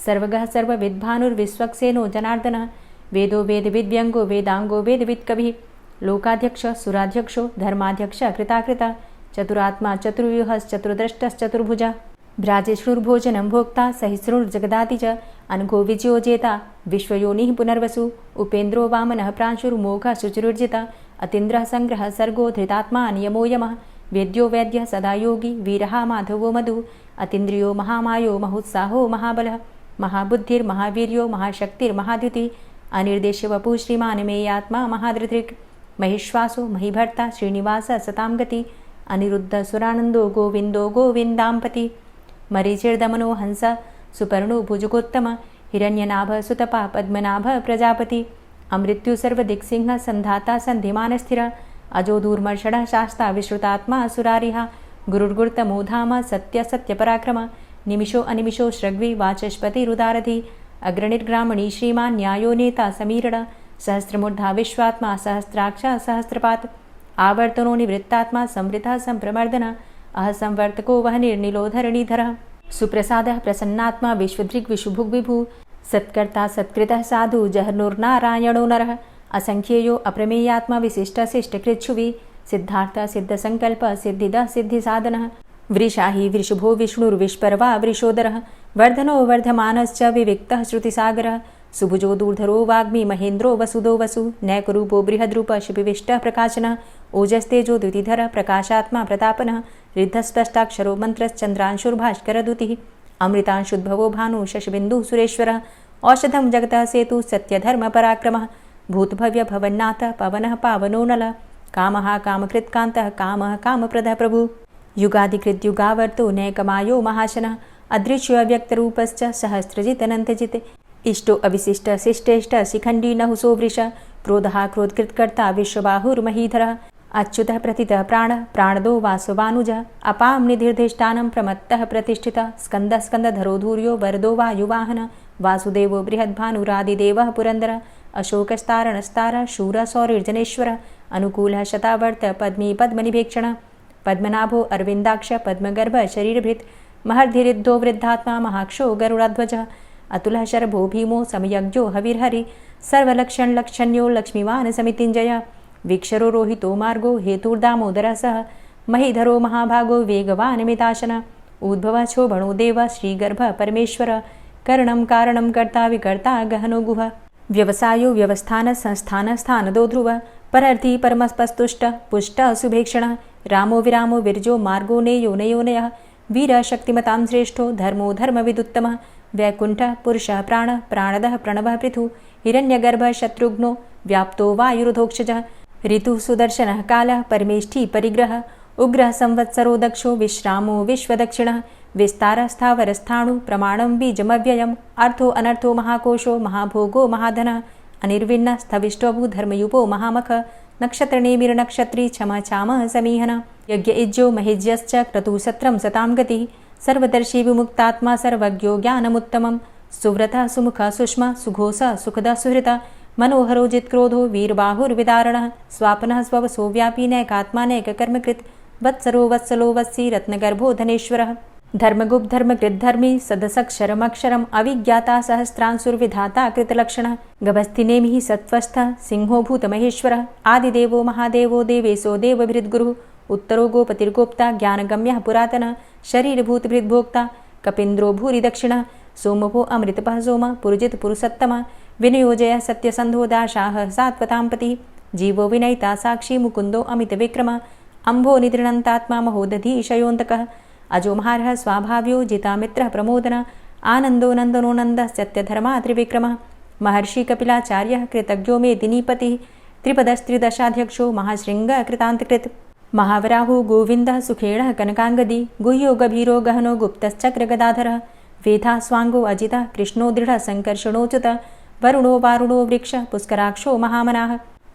सर्वगः सर्वविद्भानुर्विश्वक्सेनो जनार्दनः वेदो वेदविद्व्यङ्गो वेदाङ्गो वेदवित्कविः लोकाध्यक्षः सुराध्यक्षो धर्माध्यक्षः कृताकृतः चतुरात्मा चतुर्व्यूहश्चतुर्द्रष्टश्चतुर्भुजः भ्राजेष्णुर्भोजनं भोक्ता सहिष्णुर्जगदाति च अनघो विजयो जेता विश्वयोनिः पुनर्वसु उपेन्द्रो वामनः प्रांशुर्मोघः शुचिरुर्जितः अतीन्द्रः संग्रहः सर्गो धृतात्मा नियमो यमः वेद्यो वैद्यः सदा योगी वीरः माधवो मधु अतीन्द्रियो महामायो महोत्साहो महाबलः महाबुद्धिर्महावीर्यो महाशक्तिर्महाद्युतिः अनिर्देश्य वपुः श्रीमान् मेयात्मा महाधृतिर् महिश्वासो महीभर्ता श्रीनिवासः सतां गति अनिरुद्ध सुरानन्दो गोविन्दो गोविन्दाम्पति मरीचिर्दमनो हंस सुपर्णो भुजगोत्तम हिरण्यनाभ सुतपा पद्मनाभ प्रजापति अमृत्यु सर्वदिक्सिंह संधाता संधिमानस्थिर अजो दूर्मर्षणः शास्ता विश्रुतात्मा सुरारिः गुरुर्गुर्तमो धाम सत्य सत्यपराक्रम निमिषो अनिमिषो श्रग्वी वाचस्पतिरुदारधि अग्रणिर्ग्रामणी श्रीमान् न्यायो नेता समीरण सहस्रमूर्धा विश्वात्मा सहस्राक्ष सहस्रपात् आवर्तनो निवृत्तात्मा संवृतः संप्रमर्दन अह संवर्तको वह निर्निलोधरणीधरः सुप्रसादः प्रसन्नात्मा विश्वदृग् विशुभुग् विभु सत्कर्ता सत्कृतः साधु जहर्नुर्नारायणो नरः असंख्येयो अप्रमेयात्मा विशिष्ट शिष्टकृच्छुवि सिद्धार्थ सिद्धसंकल्प सिद्धिदः सिद्धिसाधनः वृषाहि वृषभो विष्णुर्विष्पर्वा वृषोदरः वर्धनो वर्धमानश्च विविक्तः श्रुतिसागरः सुभुजो दूर्धरो वाग्मी महेन्द्रो वसुदो वसु नैकरूपो बृहद्रूप शिपिविष्टः प्रकाशनः ओजस्तेजो द्युतिधरः प्रकाशात्मा प्रतापनः रिद्धस्पष्टाक्षरो मन्त्रश्चन्द्रांशुर्भास्करदुतिः अमृतांशुद्भवो भानु शशबिन्दुः सुरेश्वरः औषधं जगतः सेतु सत्यधर्मपराक्रमः भूतभव्यभवन्नाथ पवनः पावनो नलः कामः कामकृत्कान्तः कामः कामप्रदः प्रभुः युगादिकृद्युगावर्तो नैकमायो महाशनः अदृश्योऽव्यक्तरूपश्च सहस्रजितनन्तजित् इष्टो अविशिष्ट शिष्टेष्ट शिखण्डी नहुसो वृष क्रोधः क्रोधकृत्कर्ता विश्वबाहुर्महीधरः अच्युतः प्रतितः प्राणः प्राणदो वासवानुजः अपां निधिर्धिष्ठानं प्रमत्तः प्रतिष्ठितः स्कन्दः स्कन्दधरो धूर्यो वरदो वायुवाहनः वासुदेवो बृहद्भानुरादिदेवः पुरन्दरः अशोकस्तारणस्तारः शूरः सौरिर्जनेश्वरः अनुकूलः शतावर्त पद्मी पद्मनिभेक्षणः पद्मनाभो अरविन्दाक्ष पद्मगर्भ शरीरभृत् महर्धिरिद्धो वृद्धात्मा महाक्षो गरुडाध्वजः अतुलः शरभो भीमो समयज्ञो हविर्हरि सर्वलक्षणलक्षण्यो लक्ष्मीवान् समितिञ्जयः वीक्षरो रोहितो मार्गो हेतुर्दामोदरः सः महीधरो महाभागो वेगवान् मिताशनः उद्भवः क्षोभणो देवः श्रीगर्भः परमेश्वरः करणं कारणं कर्ता विकर्ता गहनो गुहः व्यवसायो व्यवस्थान संस्थान स्थानदो ध्रुवः परर्थी परमस्पस्तुष्ट पुष्ट शुभेक्षणः रामो विरामो विरजो मार्गो नेयो नयोनयः वीरः शक्तिमतां श्रेष्ठो धर्मो धर्मविदुत्तमः वैकुण्ठः पुरुषः प्राणः प्राणदः प्रणवः पृथु हिरण्यगर्भः शत्रुघ्नो व्याप्तो वायुरुधोक्षजः ऋतुः सुदर्शनः कालः परमेष्ठी परिग्रहः उग्रः संवत्सरो दक्षो विश्रामो विश्वदक्षिणः विस्तारः स्थावरस्थाणु प्रमाणं बीजमव्ययम् अर्थो अनर्थो महाकोशो महाभोगो महाधनः अनिर्विण्णः स्थविष्टोभू धर्मयुपो महामखः नक्षत्रनेमिर्नक्षत्री क्षमा चामः समीहनः यज्ञ इज्जो महेज्यश्च क्रतुसत्रं सतां गतिः सर्वदर्शी विमुक्तात्मा सर्वज्ञो ज्ञानमुत्तमं सुव्रतः सुमुखः सुष्मा सुघोषः सुखदः सुहृतः मनोहरो जित्क्रोधो वीरबाहुर्विदारणः स्वापनः स्ववसो व्यापी नैकात्मा नैककर्मकृत् वत्सरो वत्सलो वत्सी रत्नगर्भो धनेश्वरः धर्मगुप्त धर्मकृद्धर्मी सदसक्षरमक्षरम् अविज्ञाता सहस्रांशुर्विधाता कृतलक्षणः गभस्तिनेमिः सत्त्वस्थः सिंहो भूतमहेश्वरः आदिदेवो महादेवो देवेशो देवभृद्गुरुः उत्तरो गोपतिर्गोप्ता ज्ञानगम्यः पुरातनः शरीरभूतभृद्भोक्ता कपीन्द्रो भूरि दक्षिणः सोमभो अमृतपः सोमः पुरुजित पुरुषोत्तमः विनियोजयः सत्यसन्धो दाशाः सात्वतां पतिः जीवो विनयिता साक्षी मुकुन्दो अमितविक्रमः अम्भो निद्रणन्तात्मा महोदधीशयोऽन्तकः अजो महारः स्वाभाव्यो जितामित्रः प्रमोदनः आनन्दो नन्दनो नन्दः सत्यधर्मा त्रिविक्रमः महर्षि कपिलाचार्यः कृतज्ञो मेदिनीपतिः त्रिपदस्त्रिदशाध्यक्षो महाशृङ्गः कृतान्तकृत् महावराहो गोविन्दः सुखेणः कनकाङ्गदी गुह्यो गभीरो गहनो गुप्तश्चक्रगदाधरः वेधा स्वाङ्गो अजितः कृष्णो दृढः सङ्कर्षणोच्युतः वरुणो वारुणो वृक्षः पुष्कराक्षो महामनाः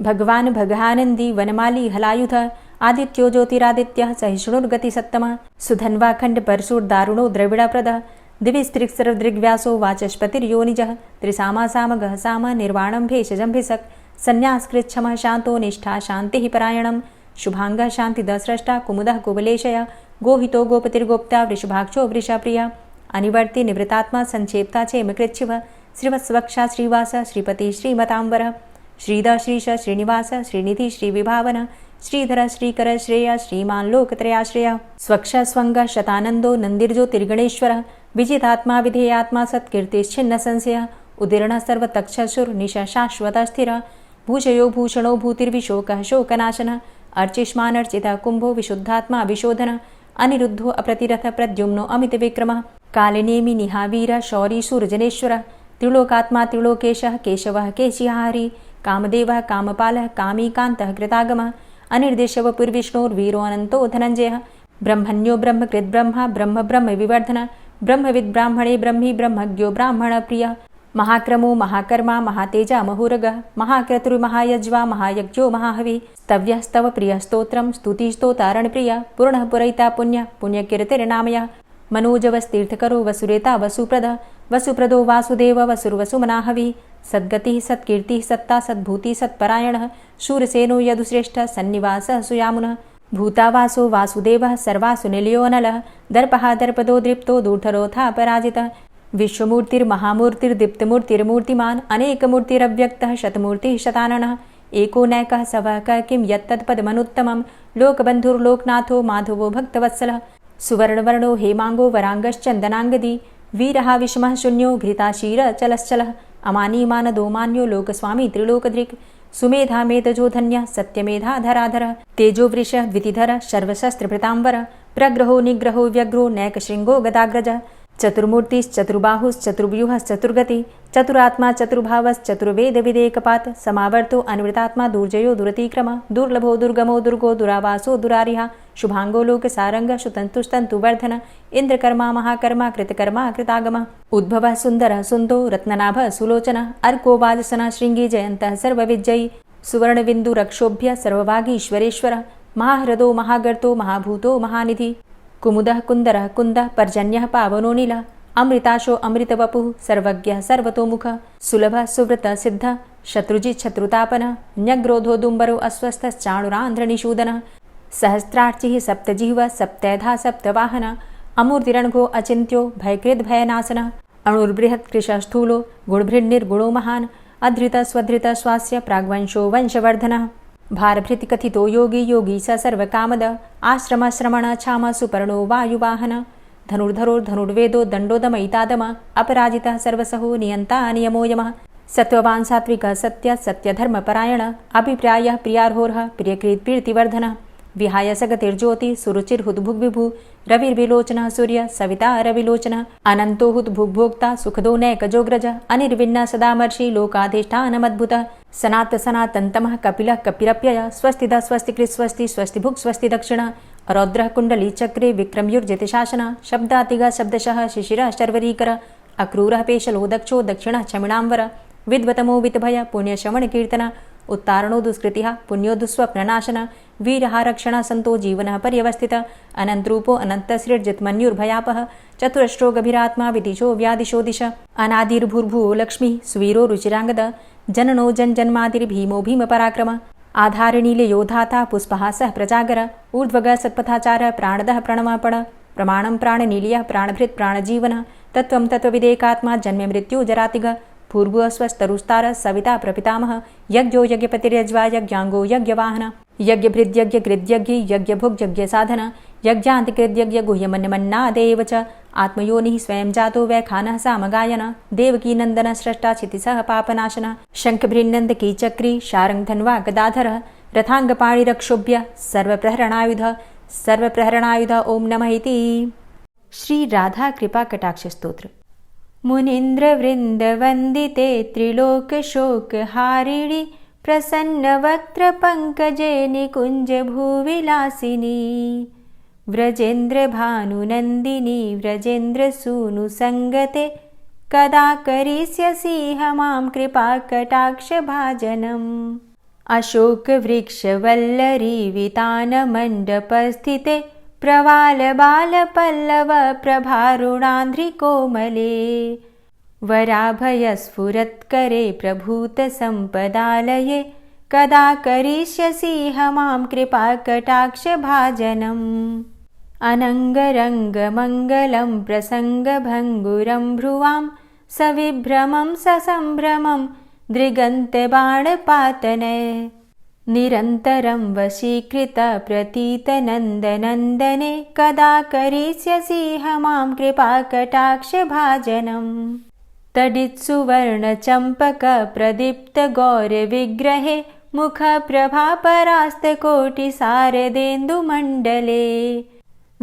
भगवान् भगानन्दी वनमाली हलायुधः आदित्यो ज्योतिरादित्यः सहिष्णुर्गतिसत्तमः सुधन्वाखण्ड परशुर्दारुणो द्रविडप्रदः दिविस्त्रिक्सरदृग्व्यासो वाचस्पतिर्योनिजः त्रिसामासामगः साम निर्वाणं भेषजं सन्न्यासकृच्छमः शान्तो निष्ठा शान्तिः परायणं शुभाङ्गः शान्तिदस्रष्टा कुमुदः कुबलेशयः गोहितो गोपतिर्गोप्ता वृषभाक्षो वृषप्रियः अनिवर्ति निवृतात्मा संक्षेप्ता चेमकृच्छिवः श्रीवत्सवक्षा श्रीवास श्रीपति श्रीमतांबरः श्रीधर श्रीश श्रीनिवास श्रीनिधि श्रीविभावन श्रीधर श्रीकर श्रेय श्रीमान् लोकत्रयाश्रयः स्वक्ष स्वङ्ग शतानन्दो नन्दिर्ज्योतिर्गणेश्वरः विजितात्मा विधेयात्मा सत्कीर्तिश्छिन्न संशयः उदीर्णः सर्वतक्षसुर्निश शाश्वतः स्थिरः भूषयो भूषणो भूतिर्विशोकः शोकनाशनः अर्चिष्मानर्चितः कुम्भो विशुद्धात्मा विशोधनः अनिरुद्धो अप्रतिरथ प्रद्युम्नो अमितविक्रमः कालिनेमि निहावीरः शौरी शूरजनेश्वरः त्रिलोकात्मा त्रिलोकेशः केशवः केशिहारी कामदेवः कामपालः कामीकान्तः कृतागमः अनिर्देशवपुर्विष्णोर्वीरो अनन्तो धनञ्जयः ब्रह्मण्यो ब्रह्मकृद्ब्रह्मा ब्रह्म ब्रह्म विवर्धनः ब्रह्मविद् ब्राह्मणे ब्रह्मी ब्रह्मज्ञो ब्राह्मणप्रियः महाक्रमो महाकर्मा महातेजा महोरगः महाक्रतुर्महायज्वा महायज्ञो महाहवि स्तव्यः स्तव प्रियः स्तोत्रं स्तुतिस्तोतारणप्रियः पूर्णः पुरैता पुण्यः पुण्यकीर्तिर्नामयः मनोजवस्तीर्थकरो वसुरेता वसुप्रदः वसुप्रदो वासुदेव वसुर्वसुमनाहवि सद्गतिः सत्कीर्तिः सत्ता सद्भूतिः सत्परायणः शूरसेनो यदुश्रेष्ठः सन्निवासः सुयामुनः भूतावासो वासुदेवः सर्वासु निलयोऽनलः दर्पः दर्पदो दृप्तो दूर्धरोऽथा पराजितः विश्वमूर्तिर्महामूर्तिर्दीप्तमूर्तिर्मूर्तिमान् अनेकमूर्तिरव्यक्तः शतमूर्तिः शताननः एको नैकः सवः क किं यत्तत्पदमनुत्तमं लोकबन्धुर्लोकनाथो माधवो भक्तवत्सलः सुवर्णवर्णो हेमांगो वरांगश्चंदनांगदी वीरः विषमः शून्यो घृताशीर चलश्चलः अमानीमानदो मान्यो लोकस्वामी त्रिलोकधृक् सुमेधा मेधजो धन्यः सत्यमेधा धराधरः तेजोवृषः द्वितिधरः सर्वशस्त्रभृतांबरः प्रग्रहो निग्रहो व्यग्रो नैकशृङ्गो गदाग्रजः चतुर्मूर्तिश्चतुर्बाहुश्चतुर्व्यूहश्चतुर्गति चतुरात्मा चतुर्भावश्चतुर्वेदविदेकपात् समावर्तो अन्वृतात्मा दुर्जयो दुरतिक्रम दुर्लभो दुर्गमो दुर्गो दुरावासो दुरारिहा शुभांगो लोकसारंग सुतंतुस्तंतुवर्धन इंद्रकर्मा महाकर्मा कृतकर्मा कृतागम उद्भवः सुंदरः सुन्दो रत्ननाभः सुलोचनः अर्को वाजसनः शृंगी जयन्तः सर्वविजयी सुवर्णबिन्दुरक्षोभ्य सर्वभागीश्वरेश्वरः महाहृदो महागर्तो महाभूतो महानिधि कुमुदः कुन्दरः कुन्दः पर्जन्यः पावनो नीलः अमृताशो अमृतवपुः सर्वज्ञः सर्वतोमुखः सुलभः सुव्रतः सिद्धः शत्रुजित् शत्रुतापनः न्यग्रोधोदुम्बरो अस्वस्थश्चाणुरान्ध्रनिषूदनः सहस्रार्चिः सप्तजिह्वः सप्तैधा सप्तवाहनः अमूर्तिरणघो अचिन्त्यो भयकृद्भयनाशनः अणुर्बृहत्कृशः स्थूलो गुणभृन्निर्गुणो महान् अधृतः स्वधृतः स्वास्य प्राग्वंशो वंशवर्धनः भारभृतिकथितो योगी योगी स सर्वकामद आश्रमश्रमण छाम सुपर्णो वायुवाहन धनुर्धरो धनुर्वेदो दण्डोदमयितादम अपराजितः सर्वसहो नियन्ता नियमो यमः सत्त्ववान् सात्विकः सत्य सत्यधर्मपरायण अभिप्रायः प्रियार्होर्ह प्रियकृत् प्रीतिवर्धनः विहाय सगतिर्ज्योति सुरुचिर्हुद्भुग्विभु रविर्विलोचनः सूर्य सविता रविलोचनः अनन्तो हुद्भुग्भोक्ता सुखदो नैकजोग्रज अनिर्विण्ण सदामर्षि लोकाधिष्ठानमद्भुतः सनात सनातन्तमः कपिलः कपिरप्यय स्वस्तिदा स्वस्तिकृत् स्वस्ति स्वस्तिभुक् स्वस्ति दक्षिणः रौद्रः कुण्डली चक्रे विक्रमयुर्जितशासनः शब्दातिगः शब्दशः शिशिरः शर्वरीकरः अक्रूरः पेशलो दक्षो दक्षिणः क्षमिणाम्बर विद्वतमो वितभय पुण्यश्रवणकीर्तन उत्तारणो दुष्कृतिः पुण्यो दुःस्वप्ननाशन वीरः रक्षणः सन्तो जीवनः पर्यवस्थितः अनन्तरूपो अनन्तसृर्जितमन्युर्भयापः चतुरष्ट्रो गभीरात्मा विदिशो व्यादिशो दिश अनादिर्भूर्भुवो लक्ष्मीः सुवीरो रुचिराङ्गद जननो जन्मादिर्भीमो भीमपराक्रम आधारनीलयो धाता पुष्पः सः प्रजागर ऊर्ध्वगः सत्पथाचारः प्राणदः प्रणमापण प्रमाणं प्राणनीलयः प्राणभृत् प्राणजीवनः तत्त्वं तत्त्वविदेकात्मा जन्म मृत्यु जरातिग भूर्भुवः स्वस्तरुस्तारः सविता प्रपितामह यज्ञो यज्ञपतिर्यज्वा यज्ञाङ्गो यज्ञवाहन यज्ञभृद्यज्ञकृद्यज्ञ यज्ञभुग्यज्ञसाधन यज्ञान्तिकृद्यज्ञ गुह्यमन्यमन्नादेव च आत्मयोनिः स्वयं जातो वैखानः सामगायन देवकीनन्दनः स्रष्टा क्षितिसः पापनाशनः शङ्खभृन्नन्दकी चक्री शारङ्गधन्वा गदाधरः रथाङ्गपाणिरक्षोभ्य सर्वप्रहरणायुध ओम नमः इति। श्री राधा कृपा कटाक्ष स्तोत्र। मुनीन्द्रवृन्दवन्दिते त्रिलोकशोकहारिणि प्रसन्नवक्त्रपङ्कजे निकुञ्जभूविलासिनी व्रजेन्द्रभानुनन्दिनी व्रजेन्द्रसूनुसङ्गते कदा करिष्यसीह मां कृपाकटाक्षभाजनम् अशोकवृक्षवल्लरी वितानमण्डपस्थिते प्रवालबालपल्लव प्रभारुणान्ध्रिकोमले वराभयस्फुरत्करे प्रभूतसम्पदालये कदा करिष्यसीह मां कृपाकटाक्षभाजनम् अनङ्गरङ्गमङ्गलं प्रसङ्गभङ्गुरं भ्रुवां सविभ्रमं ससम्भ्रमं दृगन्तबाणपातने निरन्तरं वशीकृत प्रतीतनन्दनन्दने कदा करिष्यसीह मां कृपाकटाक्षभाजनम् तडित्सुवर्णचम्पकप्रदीप्तगौरविग्रहे मुखप्रभापरास्तकोटिसारदेन्दुमण्डले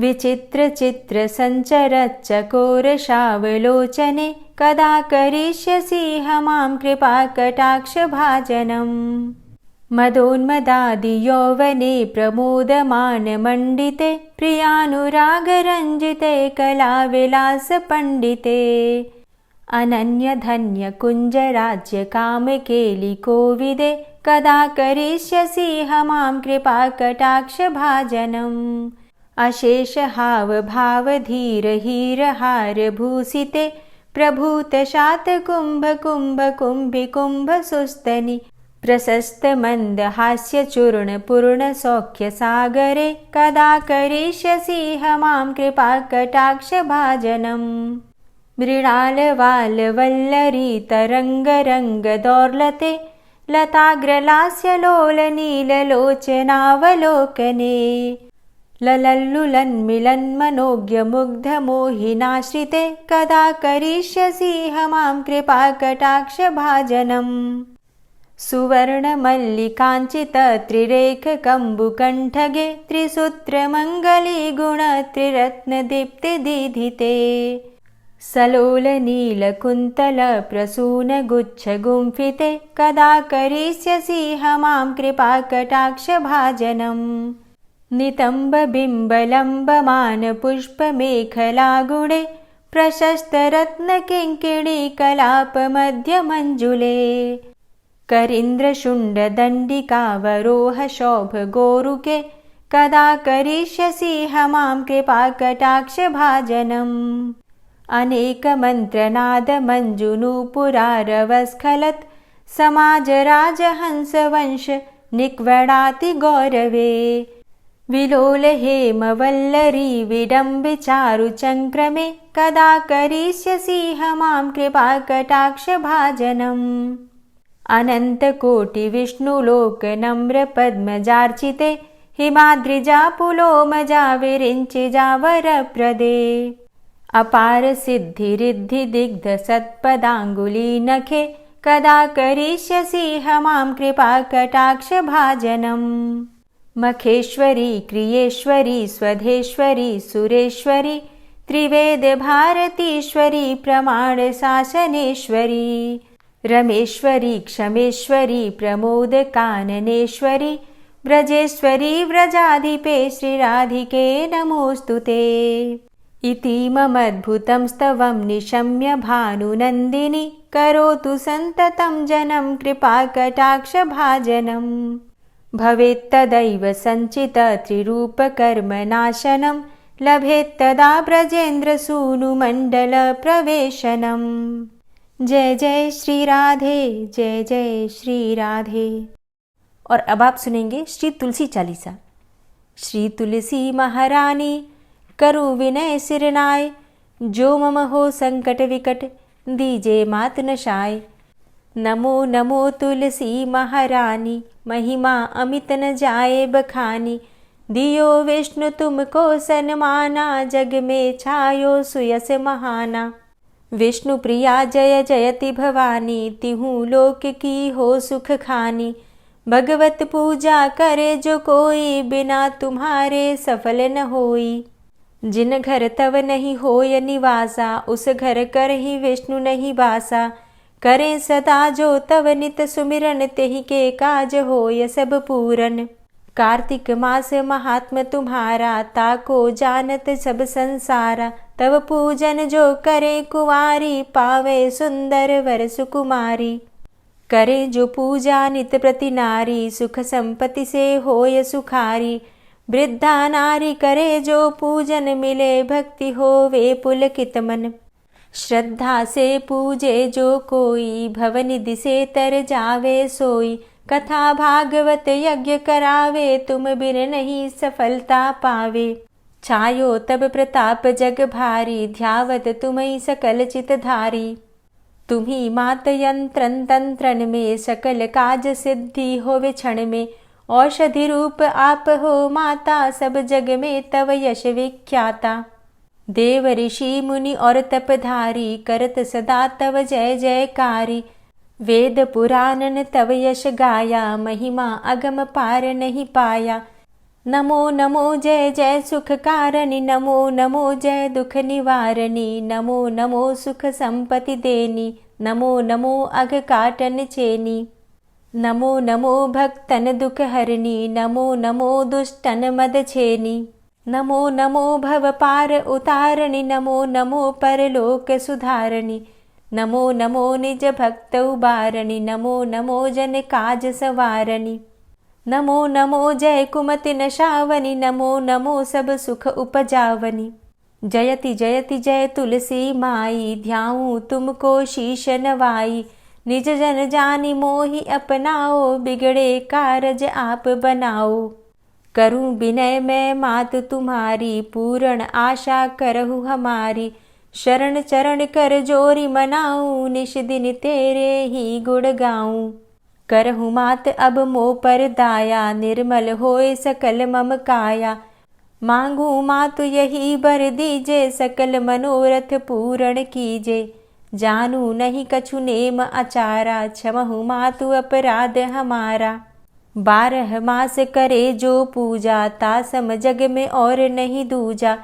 विचित्रचित्रसञ्चरच्चकोरशावलोचने कदा करिष्यसीह मां कृपाकटाक्षभाजनम् मदोन्मदादियौवने प्रमोदमानमण्डिते प्रियानुरागरञ्जिते कलाविलासपण्डिते अनन्यधन्यकुञ्जराज्यकामकेलिकोविदे कदा करिष्यसीह मां कृपाकटाक्षभाजनम् अशेषहावभावधीरहीरहारभूषिते प्रभूतशातकुम्भकुम्भकुम्भिकुम्भसुस्तनि प्रशस्तमन्दहास्यचूर्णपूर्णसौख्यसागरे कदा करिष्यसीह मां कृपाकटाक्षभाजनम् मृणालवालवल्लरीतरङ्गरङ्गदौर्लते लताग्रलास्यलोलनीललोचनावलोकने ललल्लुलन्मिलन्मनोज्ञमुग्धमोहिनाश्रिते कदा करिष्यसि मां कृपाकटाक्षभाजनम् सुवर्णमल्लिकाञ्चितत्रिरेखकम्बुकण्ठगे त्रिसूत्रमङ्गलीगुणत्रिरत्नदीप्तिदीधिते सलोलनीलकुन्तलप्रसूनगुच्छगुम्फिते कदा करिष्यसि मां कृपाकटाक्षभाजनम् नितम्बबिम्बलम्बमानपुष्पमेखलागुणे प्रशस्तरत्नकिङ्किणीकलापमध्यमञ्जुले करीन्द्रशुण्डदण्डिकावरोहशोभगोरुके कदा करिष्यसि मां कृपाकटाक्षभाजनम् अनेकमन्त्रनादमञ्जुनूपुरारवस्खलत् समाजराजहंसवंश निक्वडातिगौरवे विलोलहेमवल्लरी विडम्बिचारुचङ्क्रमे कदा करिष्यसि मां कृपाकटाक्षभाजनम् अनन्तकोटिविष्णुलोकनम्रपद्मजार्चिते हिमाद्रिजापुलोमजाविरिञ्चिजावरप्रदे अपारसिद्धिरिद्धिदिग्धसत्पदाङ्गुलीनखे कदा करिष्यसि मां कृपाकटाक्षभाजनम् मखेश्वरी क्रियेश्वरी स्वधेश्वरी सुरेश्वरी त्रिवेदभारतीश्वरी प्रमाणशासनेश्वरी रमेश्वरी क्षमेश्वरी प्रमोदकाननेश्वरी व्रजेश्वरी व्रजाधिपे श्रीराधिके नमोऽस्तुते इतीममद्भुतं स्तवं निशम्य भानुनन्दिनी करोतु सन्ततं जनं कृपाकटाक्षभाजनम् भवेत्तदैव सञ्चितत्रिरूपकर्मनाशनं लभेत्तदा ब्रजेन्द्रसूनुमण्डलप्रवेशनम् जय जय श्री राधे, जय जय श्री राधे। और अब आप सुनेंगे श्री तुलसी चालीसा। श्री तुलसी महारानी करु विनय सिरनाय, जो मम हो संकट विकट दीजे मात नशाय। नमो नमो तुलसी महारानी, महिमा अमित न जाए बखानी। दियो विष्णु तुमको सन्माना, जग में छायो सुयस महाना। विष्णु प्रिया जय जयति भवानी, तिहु लोक की हो सुख खानी। भगवत पूजा करे जो कोई, बिना तुम्हारे सफल न होई। जिन घर तव नहीं होय निवासा, उस घर कर ही विष्णु नहीं बासा। करें सदा जो तव नित सुमिरन, तेहि के काज होय सब पूरन। कार्तिक मास महात्म तुम्हारा, ताको जानत सब संसारा। तव पूजन जो करे कुंवारी, पावे सुंदर वर सुकुमारी। करे जो पूजा नित प्रति नारी, सुख संपत्ति से होय सुखारी। वृद्धा नारी करे जो पूजन, मिले भक्ति होवे पुलकित मन। श्रद्धा से पूजे जो कोई, भवनिधि से तर जावे सोई। कथा भागवत यज्ञ करावे, तुम बिन नहीं सफलता पावे। छायो तब प्रताप जग भारी, ध्यावत तुम्हीं सकल चित धारी। तुम्ही मात यंत्रन तंत्रन में, सकल काज सिद्धि होवे क्षण में। औषधि रूप आप हो माता, सब जग में तव यश विख्याता। देव ऋषि मुनि और तपधारी, करत सदा तव जय जयकारी। वेद पुराणन तव यश गाया, महिमा अगम पार नहीं पाया। नमो नमो जय जय सुख कारणी, नमो नमो जय दुख निवारणी। नमो नमो सुख संपत्ति देनी, नमो नमो अघ काटन चेनी। नमो नमो भक्तन दुख हरणी, नमो नमो दुष्टन मद छेनी। नमो नमो भव पार उतारणी, नमो नमो परलोक सुधारणी। नमो नमो निज भक्त उबारणी, नमो नमो जन काज सवारणी। नमो नमो जय कुमति नशावनी, नमो नमो सब सुख उपजावनी। जयति जयति जय तुलसी माई, ध्याऊं तुमको शीश नवाई। निज जन जानी मोहि अपनाओ, बिगड़े कारज आप बनाओ। करूं विनय मैं मात तुम्हारी, पूर्ण आशा करहु हमारी। शरण चरण कर जोरी मनाऊं, निश दिन तेरे ही गुण गाऊं। करहु मात अब मो पर दाया, निर्मल होए सकल मम काया। मांगू मातु यही बर दीजे, सकल मनोरथ पूर्ण कीजे। जानू नहीं कछु नेम आचारा, क्षमहु मातु अपराध हमारा। 12 मास करे जो पूजा, तासम जग में और नहीं दूजा।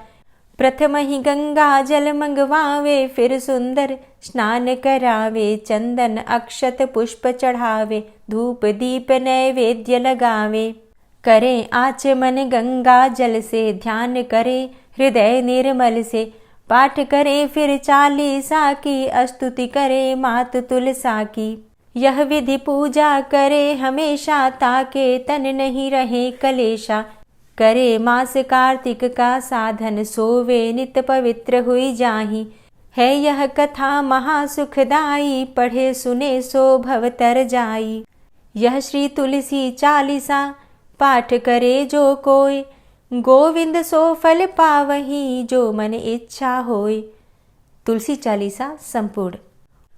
प्रथम ही गंगा जल मंगवावे, फिर सुंदर स्नान करावे। चंदन अक्षत पुष्प चढ़ावे, धूप दीप नैवेद्य लगावे। करें आचमन गंगा जल से, ध्यान करे हृदय निर्मल से। पाठ करे फिर चालीसा की, स्तुति करे मात तुलसा की। यह विधि पूजा करे हमेशा, ताके तन नहीं रहे कलेशा। करे मास कार्तिक का साधन, सोवे नित पवित्र हुई जाहि। है यह कथा महासुखदाई, पढ़े सुने सो भव तर जाई। यह श्री तुलसी चालीसा, पाठ करे जो कोय। गोविंद सो फल पावही, जो मन इच्छा होय। तुलसी चालीसा संपूर्ण।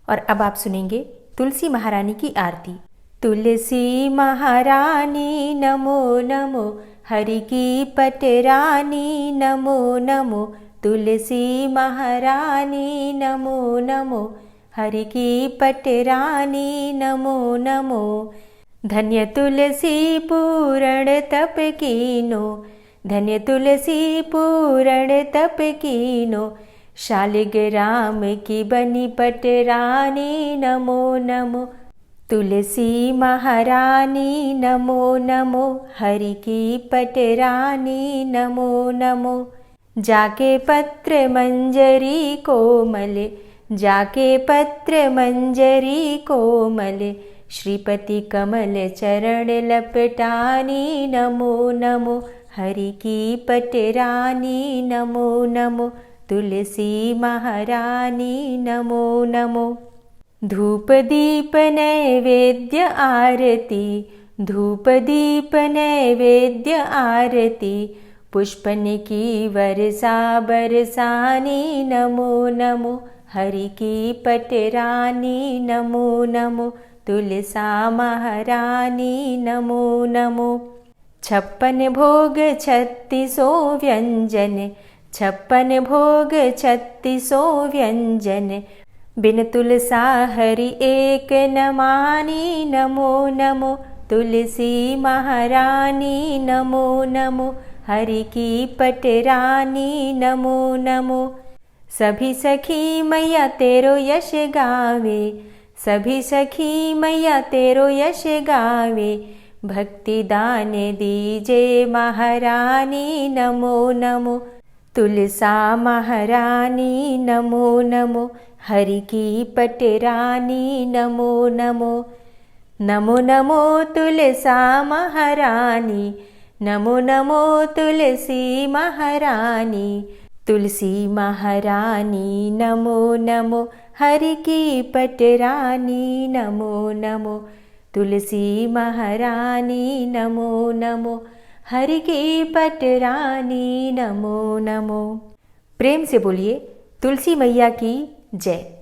और अब आप सुनेंगे तुलसी महारानी की आरती। तुलसी महारानी नमो नमो, हरि की पटरानी नमो नमो। तुलसी महारानी नमो नमो, हरि की पटरानी नमो नमो। धन्य तुलसी पूर्ण तप कीनो, धन्य तुलसी पूर्ण तप कीनो। शालिग्राम की बनी पटरानी नमो नमो। तुलसी महारानी नमो नमो, हरि की पटरानी नमो नमो। जाके पत्र मंजरी कोमल, जाके पत्र मंजरी कोमल। श्रीपति कमल चरण लपटानी नमो नमो, हरि की पटरानी नमो नमो। तुलसी महारानी नमो नमो। धूप दीप नैवेद्य आरती, धूप दीप नैवेद्य आरती। पुष्पन की वर्षा बरसानी नमो नमो, हरि की पटरानी नमो नमो। तुलसा महारानी नमो नमो। 56 भोग 36 व्यंजन, 56 भोग 36 व्यंजन। बिन तुलसा हरि एक न मानी नमो नमो। तुलसी महारानी नमो नमो, हरि की पटरानी नमो नमो। सभी सखी मैया तेरो यश गावे, सभी सखी मैया तेरो यश गावे। भक्ति दान दीजे महारानी नमो नमो। तुलसा महारानी नमो नमो, हरि की पटरानी नमो नमो। नमो नमो तुलसा महारानी, नमो नमो तुलसी महारानी। तुलसी महारानी नमो नमो, हरि की पटरानी नमो नमो। तुलसी महारानी नमो नमो, हरि की पटरानी नमो नमो। प्रेम से बोलिए तुलसी मैया की जय।